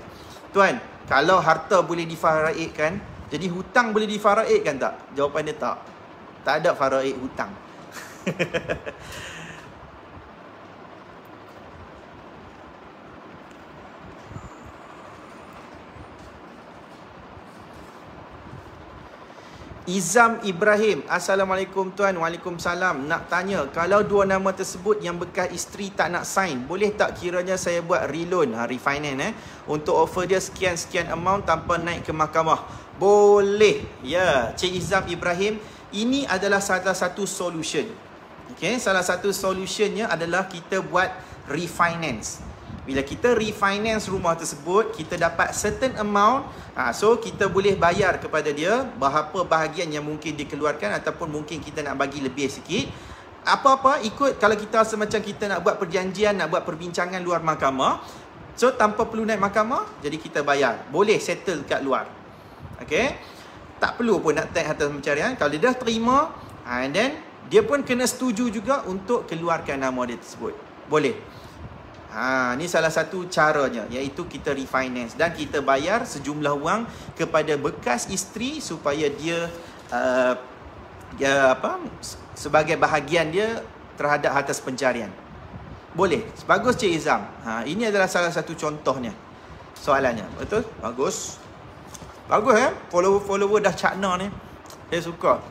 tuan, kalau harta boleh difaraidkan, jadi hutang boleh difaraidkan tak? Jawapan dia tak. Tak ada faraid hutang. Izam Ibrahim. Assalamualaikum tuan. Waalaikumsalam. Nak tanya, kalau dua nama tersebut yang bekas isteri tak nak sign, boleh tak kiranya saya buat reloan, refinance untuk offer dia sekian-sekian amount tanpa naik ke mahkamah? Boleh. Ya, Cik Izam Ibrahim, ini adalah salah satu solution. Okay, salah satu solutionnya adalah kita buat refinance. Bila kita refinance rumah tersebut, kita dapat certain amount, so kita boleh bayar kepada dia berapa bahagian yang mungkin dikeluarkan, ataupun mungkin kita nak bagi lebih sikit. Apa-apa ikut, kalau kita rasa macam kita nak buat perjanjian, nak buat perbincangan luar mahkamah, so tanpa perlu naik mahkamah, jadi kita bayar. Boleh settle kat luar. Okay. tak perlu pun nak tag harta pencarian. Kalau dia dah terima, and then dia pun kena setuju juga untuk keluarkan nama dia tersebut. Boleh. Ni salah satu caranya, iaitu kita refinance dan kita bayar sejumlah wang kepada bekas isteri supaya dia sebagai bahagian dia terhadap harta pencarian. Boleh. Bagus Cik Izam. Ini adalah salah satu contohnya soalannya. Betul? Bagus. Bagus follower dah cakna ni. Saya suka.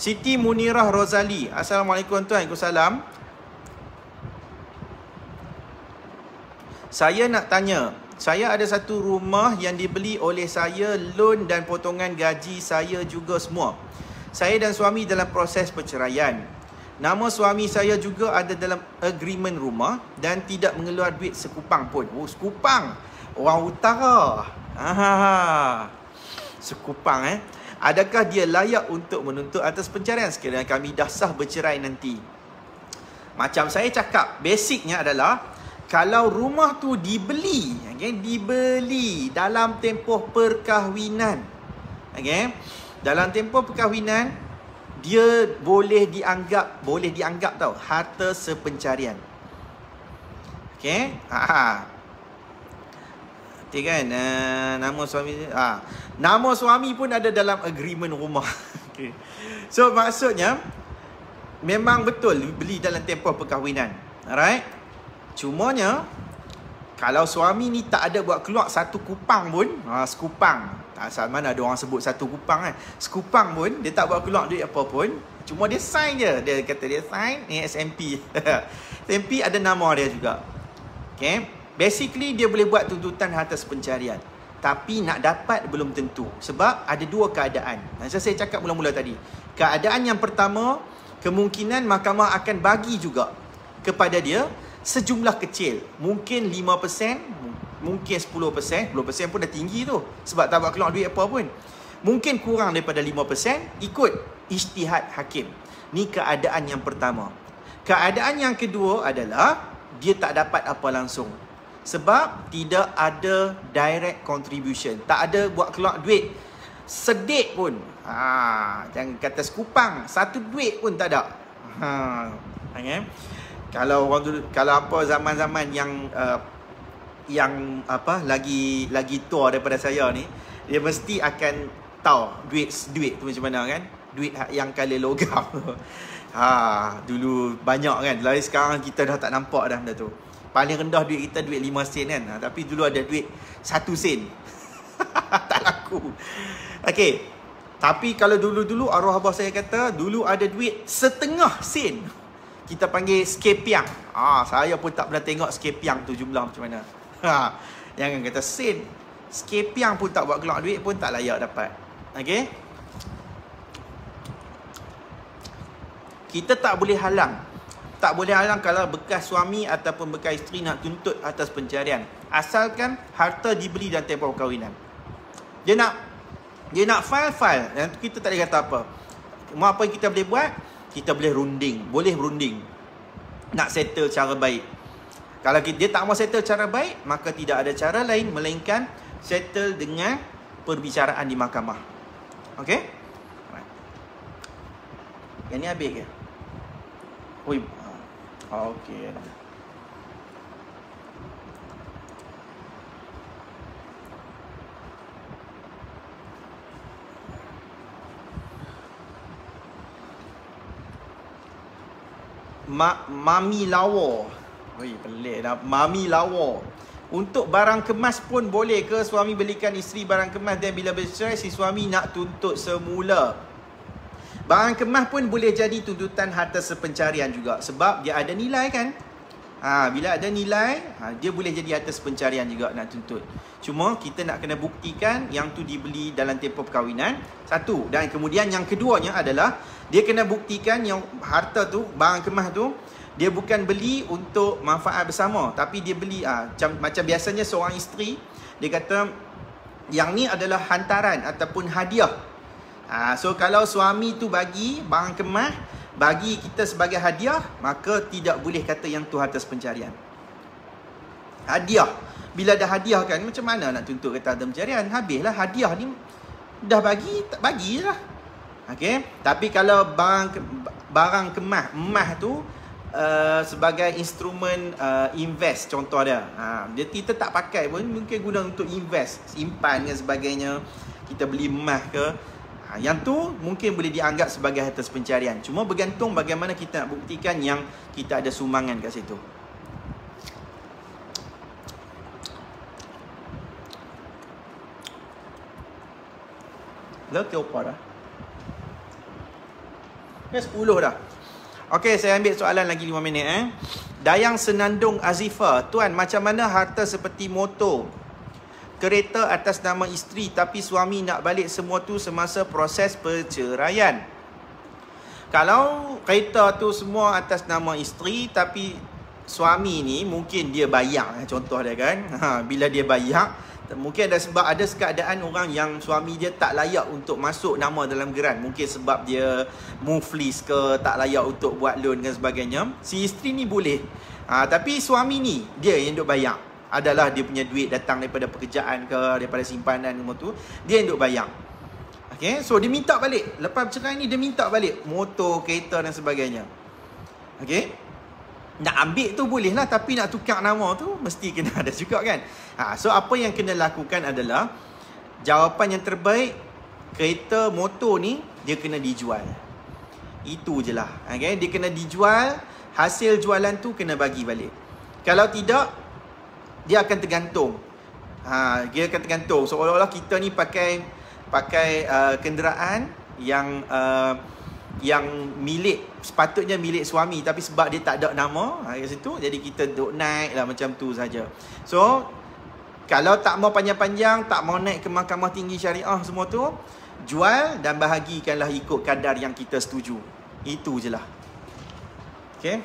Siti Munirah Rozali. Assalamualaikum tuan. Waalaikumsalam. Saya nak tanya, saya ada satu rumah yang dibeli oleh saya, loan dan potongan gaji saya juga semua. Saya dan suami dalam proses perceraian. Nama suami saya juga ada dalam agreement rumah dan tidak mengeluar duit sekupang pun. Oh, sekupang. Orang utara. Sekupang Adakah dia layak untuk menuntut atas pencarian sekiranya kami dah sah bercerai nanti? Macam saya cakap, basicnya adalah kalau rumah tu dibeli, dibeli dalam tempoh perkahwinan. Dalam tempoh perkahwinan, dia boleh dianggap tau harta sepencarian. Kan nama suami nama suami pun ada dalam agreement rumah. So maksudnya memang betul beli dalam tempoh perkahwinan. Alright. Cumanya kalau suami ni tak ada buat keluar satu kupang pun, sekupang. Asal mana ada orang sebut satu kupang kan. Sekupang pun dia tak buat keluar duit apa pun. Cuma dia sign je. Dia kata dia sign ni SMP. SMP ada nama dia juga. Basically dia boleh buat tuntutan harta pencarian. Tapi nak dapat belum tentu. Sebab ada dua keadaan. Macam saya cakap mula-mula tadi. Keadaan yang pertama, kemungkinan mahkamah akan bagi juga kepada dia sejumlah kecil. Mungkin 5%, mungkin 10%. 10% pun dah tinggi tu. Sebab tak buat keluar duit apa pun. Mungkin kurang daripada 5%, ikut ijtihad hakim. Ni keadaan yang pertama. Keadaan yang kedua adalah dia tak dapat apa langsung. Sebab tidak ada direct contribution. Tak ada buat keluar duit sedik pun. Jangan kata sekupang, satu duit pun tak ada. Kalau orang tu, kalau apa zaman-zaman yang lagi tua daripada saya ni, dia mesti akan tahu duit tu macam mana kan. Duit yang kala logam. Dulu banyak kan. Lain sekarang kita dah tak nampak dah benda tu. Paling rendah duit kita duit 5 sen kan. Tapi dulu ada duit 1 sen. Tak laku. Okey. Tapi kalau dulu-dulu arwah abah saya kata, dulu ada duit setengah sen. Kita panggil sekepiang. Saya pun tak pernah tengok sekepiang tu jumlah macam mana. Jangan kata sen. Sekepiang pun tak buat keluar duit pun tak layak dapat. Okey. Kita tak boleh halang. Tak boleh halang kalau bekas suami ataupun bekas isteri nak tuntut atas pencarian. Asalkan harta dibeli dalam tempoh perkahwinan. Dia nak file. Dan kita tak boleh kata apa. Apa yang kita boleh buat? Kita boleh runding. Boleh runding. Nak settle cara baik. Kalau dia tak mau settle cara baik, maka tidak ada cara lain melainkan settle dengan perbicaraan di mahkamah. Okey? Yang ni habis ke? Okey. Mami lawa. Pelik dah. Mami lawa. Untuk barang kemas pun boleh ke suami belikan isteri barang kemas dan bila bercerai si suami nak tuntut semula? Barang kemas pun boleh jadi tuntutan harta sepencarian juga. Sebab dia ada nilai kan. Bila ada nilai, dia boleh jadi harta sepencarian juga nak tuntut. Cuma kita nak kena buktikan yang tu dibeli dalam tempoh perkahwinan. Satu. Dan kemudian yang keduanya adalah dia kena buktikan yang harta tu, barang kemas tu, dia bukan beli untuk manfaat bersama. Tapi dia beli, macam biasanya seorang isteri, dia kata yang ni adalah hantaran ataupun hadiah. So kalau suami tu bagi barang kemas, bagi kita sebagai hadiah, maka tidak boleh kata yang tu harta pencarian. Hadiah. bila dah hadiah kan, macam mana nak tuntut kata harta pencarian? Habislah hadiah ni dah bagi, tak bagilah. Okey, tapi kalau barang kemas, emas tu sebagai instrumen invest contoh dia. Dia kita tak pakai pun, mungkin guna untuk invest, simpan dan sebagainya. Kita beli emas ke, yang tu mungkin boleh dianggap sebagai harta pencarian. Cuma bergantung bagaimana kita nak buktikan yang kita ada sumbangan kat situ. Dah ke apa dah? 10 dah. Okey, saya ambil soalan lagi 5 minit Dayang Senandung Azifa, tuan, macam mana harta seperti motor, kereta atas nama isteri tapi suami nak balik semua tu semasa proses perceraian? Kalau kereta tu semua atas nama isteri tapi suami ni mungkin dia bayar, contoh dia kan. Bila dia bayar, mungkin ada sebab, ada keadaan orang yang suami dia tak layak untuk masuk nama dalam geran. Mungkin sebab dia muflis ke, tak layak untuk buat loan dan sebagainya. Si isteri ni boleh. Tapi suami ni, dia yang duk bayar. Adalah dia punya duit datang daripada pekerjaan ke, daripada simpanan semua tu, dia yang duk bayar. Okay, so dia minta balik. Lepas bercerai ni, dia minta balik motor, kereta dan sebagainya. Okay, nak ambil tu boleh lah, tapi nak tukar nama tu mesti kena ada juga kan. So apa yang kena lakukan adalah, jawapan yang terbaik, kereta motor ni dia kena dijual. Itu je lah. Okay? Dia kena dijual, hasil jualan tu kena bagi balik. Kalau tidak, dia akan tergantung. Dia akan tergantung. Seolah-olah kita ni pakai kenderaan yang milik, sepatutnya milik suami, tapi sebab dia tak ada nama kat situ, jadi kita duk naik lah macam tu saja. So kalau tak mau panjang-panjang, tak mau naik ke mahkamah tinggi syariah semua tu, jual dan bahagikanlah ikut kadar yang kita setuju. Itu je lah. Okay,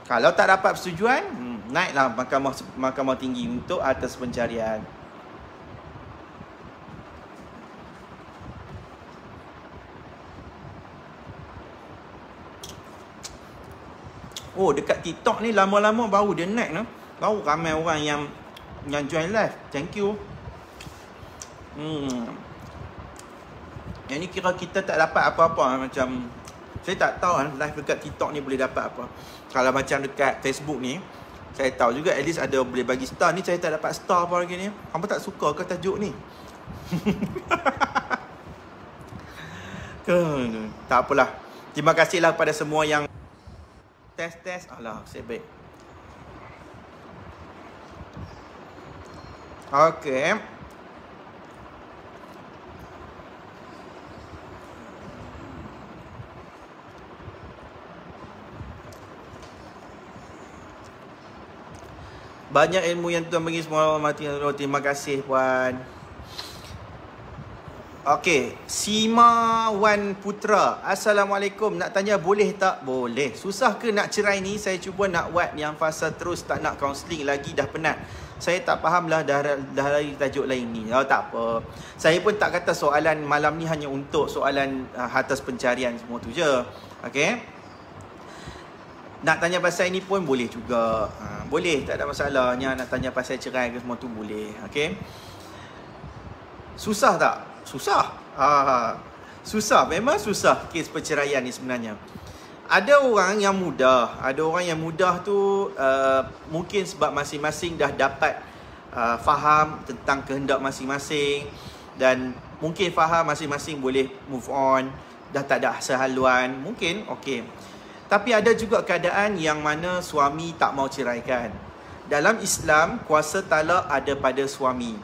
kalau tak dapat persetujuan, naiklah mahkamah tinggi untuk atas pencarian. Oh, dekat TikTok ni lama-lama baru dia naik no. Baru ramai orang yang join live. Thank you. Yang ni kira kita tak dapat apa-apa. Macam saya tak tahu live dekat TikTok ni boleh dapat apa. Kalau macam dekat Facebook ni, saya tahu juga at least ada boleh bagi star. Ni saya tak dapat star apa lagi ni. Hampa tak suka ke tajuk ni? Tak apalah. Terima kasihlah kepada semua yang tes. Alah, saya baik. Okey. Banyak ilmu yang Tuan bagi, semua mati. Terima kasih puan. Okey, Sima Wan Putra. Assalamualaikum. Nak tanya boleh tak? Boleh. Susah ke nak cerai ni? Saya cuba nak buat yang fasa terus, tak nak kaunseling lagi, dah penat. Saya tak faham lah, dah lari tajuk lain ni. Tak apa. Saya pun tak kata soalan malam ni hanya untuk soalan atas pencarian semua tu je. Okey. Nak tanya pasal ini pun boleh juga. Boleh, tak ada masalahnya. Nak tanya pasal cerai ke semua tu boleh. Okey. Susah tak? Susah. Susah. Memang susah kes perceraian ni sebenarnya. Ada orang yang mudah. Ada orang yang mudah tu mungkin sebab masing-masing dah dapat faham tentang kehendak masing-masing. Dan mungkin faham masing-masing boleh move on. Dah tak ada sehaluan. Mungkin okey. Tapi ada juga keadaan yang mana suami tak mau ceraikan. Dalam Islam, kuasa talak ada pada suami.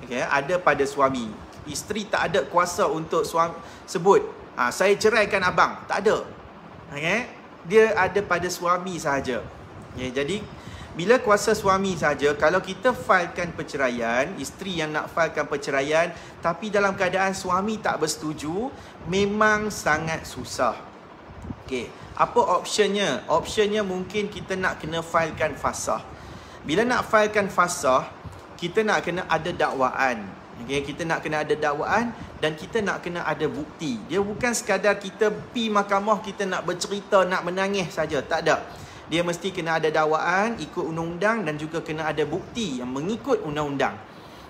Okay, ada pada suami. Isteri tak ada kuasa untuk suami sebut, saya ceraikan abang. Tak ada. Okay? Dia ada pada suami sahaja. Okay, jadi, bila kuasa suami sahaja, kalau kita filekan perceraian, isteri yang nak filekan perceraian, tapi dalam keadaan suami tak bersetuju, memang sangat susah. Okay. Apa optionnya? Optionnya mungkin kita nak kena filekan fasah. Bila nak filekan fasah, kita nak kena ada dakwaan. Okay, kita nak kena ada dakwaan dan kita nak kena ada bukti. Dia bukan sekadar kita pergi mahkamah, kita nak bercerita, nak menangis saja. Tak ada. dia mesti kena ada dakwaan ikut undang-undang dan juga kena ada bukti yang mengikut undang-undang.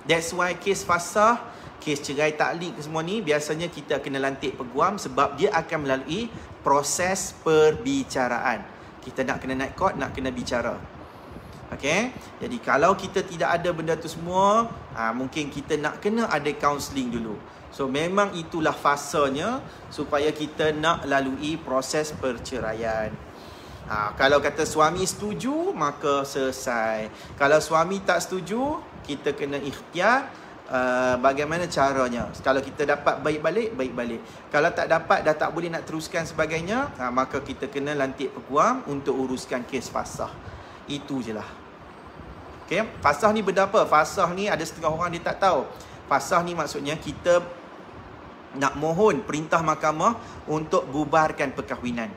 That's why kes fasah, kes cerai taklik semua ni biasanya kita kena lantik peguam sebab dia akan melalui proses perbicaraan. Kita nak kena naik court, nak kena bicara. Okay, jadi kalau kita tidak ada benda tu semua, mungkin kita nak kena ada counselling dulu. So memang itulah fasanya supaya kita nak lalui proses perceraian. Kalau kata suami setuju, maka selesai. Kalau suami tak setuju, kita kena ikhtiar bagaimana caranya. Kalau kita dapat baik balik, baik balik. Kalau tak dapat, dah tak boleh nak teruskan sebagainya, maka kita kena lantik peguam untuk uruskan kes fasah. Itu je lah. Okay, fasah ni benda apa? Fasah ni ada setengah orang dia tak tahu. Fasah ni maksudnya kita nak mohon perintah mahkamah untuk bubarkan perkahwinan.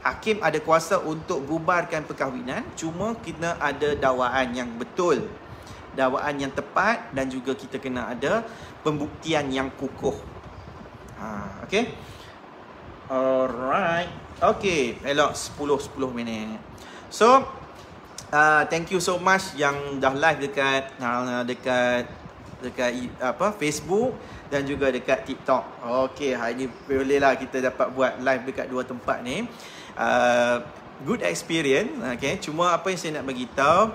Hakim ada kuasa untuk bubarkan perkahwinan, cuma kena ada dakwaan yang betul, dakwaan yang tepat dan juga kita kena ada pembuktian yang kukuh. Okay. Alright. Okay, elok 10 minit. So, thank you so much yang dah live dekat Facebook dan juga dekat TikTok. Okey, hari ni bolehlah kita dapat buat live dekat dua tempat ni. Good experience. Okay, cuma apa yang saya nak bagi tahu,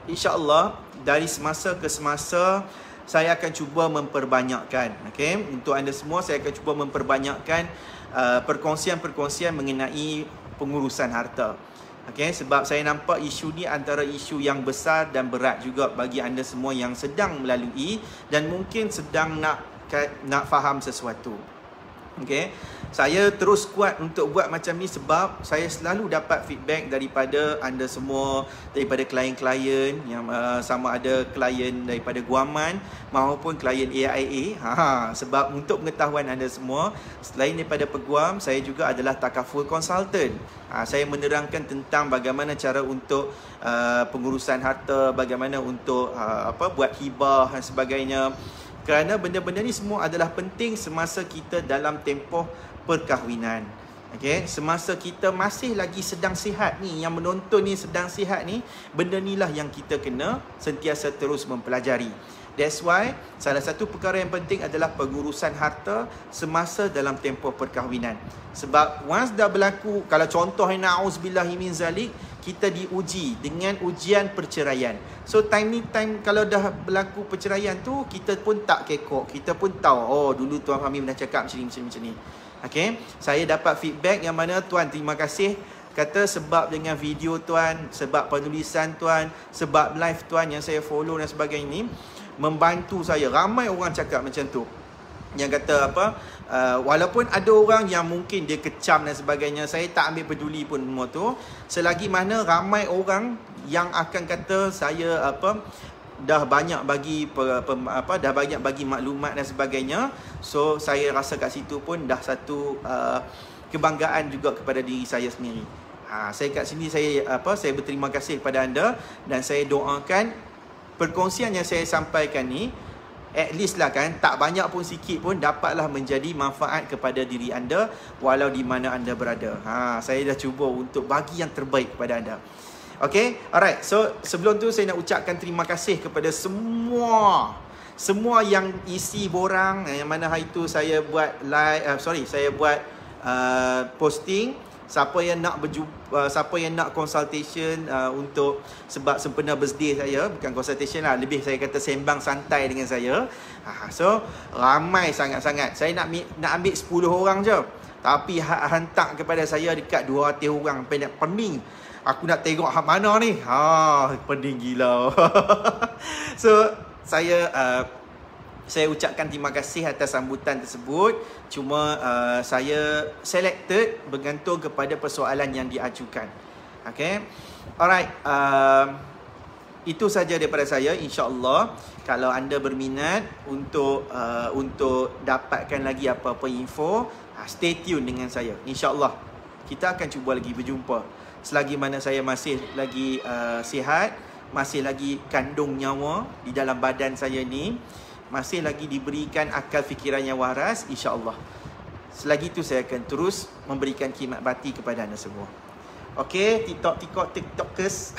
insya-Allah dari semasa ke semasa saya akan cuba memperbanyakkan. Okay, untuk anda semua saya akan cuba memperbanyakkan perkongsian-perkongsian mengenai pengurusan harta. Okay, sebab saya nampak isu ni antara isu yang besar dan berat juga bagi anda semua yang sedang melalui dan mungkin sedang nak faham sesuatu. Okay, saya terus kuat untuk buat macam ni sebab saya selalu dapat feedback daripada anda semua, daripada klien-klien yang sama ada klien daripada Guaman maupun klien AIA. Sebab untuk pengetahuan anda semua, selain daripada peguam, saya juga adalah takaful consultant. Saya menerangkan tentang bagaimana cara untuk pengurusan harta, bagaimana untuk buat hibah dan sebagainya. Kerana benda-benda ni semua adalah penting semasa kita dalam tempoh perkahwinan. Okay? Semasa kita masih lagi sedang sihat ni, yang menonton ni sedang sihat ni, benda ni lah yang kita kena sentiasa terus mempelajari. That's why salah satu perkara yang penting adalah pengurusan harta semasa dalam tempoh perkahwinan. Sebab once dah berlaku, kalau contoh na'uzubillahi min zalik, kita diuji dengan ujian perceraian. So time ni time kalau dah berlaku perceraian tu, kita pun tak kekok, kita pun tahu, oh dulu Tuan Fahmi pernah cakap macam ni. Okay, saya dapat feedback yang mana, Tuan terima kasih, kata sebab dengan video Tuan, sebab penulisan Tuan, sebab live Tuan yang saya follow dan sebagainya ni, membantu saya. Ramai orang cakap macam tu, yang kata walaupun ada orang yang mungkin dia kecam dan sebagainya, saya tak ambil peduli pun semua tu, selagi mana ramai orang yang akan kata saya dah banyak bagi dah banyak bagi maklumat dan sebagainya. So saya rasa kat situ pun dah satu kebanggaan juga kepada diri saya sendiri. Saya kat sini saya berterima kasih kepada anda dan saya doakan perkongsian yang saya sampaikan ni, at least lah kan, tak banyak pun sikit pun dapatlah menjadi manfaat kepada diri anda walau di mana anda berada. Saya dah cuba untuk bagi yang terbaik kepada anda. Okay, alright. So sebelum tu saya nak ucapkan terima kasih kepada semua yang isi borang, yang mana hari tu saya buat live, saya buat posting. Siapa yang nak berjumpa, siapa yang nak consultation untuk sebab sempena birthday saya, bukan consultation lah, lebih saya kata sembang santai dengan saya. So ramai sangat-sangat. Saya nak ambil 10 orang je, tapi hantar kepada saya dekat 200 orang, sampai nak pening. Aku nak tengok hak mana ni. Pening gila. So saya ucapkan terima kasih atas sambutan tersebut. Cuma saya selected bergantung kepada persoalan yang diajukan. Okay, alright. Itu saja daripada saya. InsyaAllah kalau anda berminat untuk dapatkan lagi apa-apa info, stay tune dengan saya. InsyaAllah kita akan cuba lagi berjumpa. Selagi mana saya masih lagi sihat, masih lagi kandung nyawa di dalam badan saya ni, masih lagi diberikan akal fikiran yang waras, insya-Allah selagi itu saya akan terus memberikan khidmat bakti kepada anda semua. Okay, TikTokers.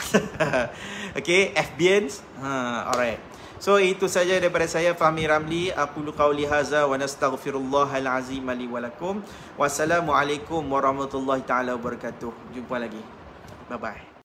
Okay, FBians. Alright. So itu saja daripada saya, Fahmi Ramli. Aqulu qauli hadza wa nastaghfirullahal azim li wa lakum. Wassalamualaikum warahmatullahi taala wabarakatuh. Jumpa lagi. Bye bye.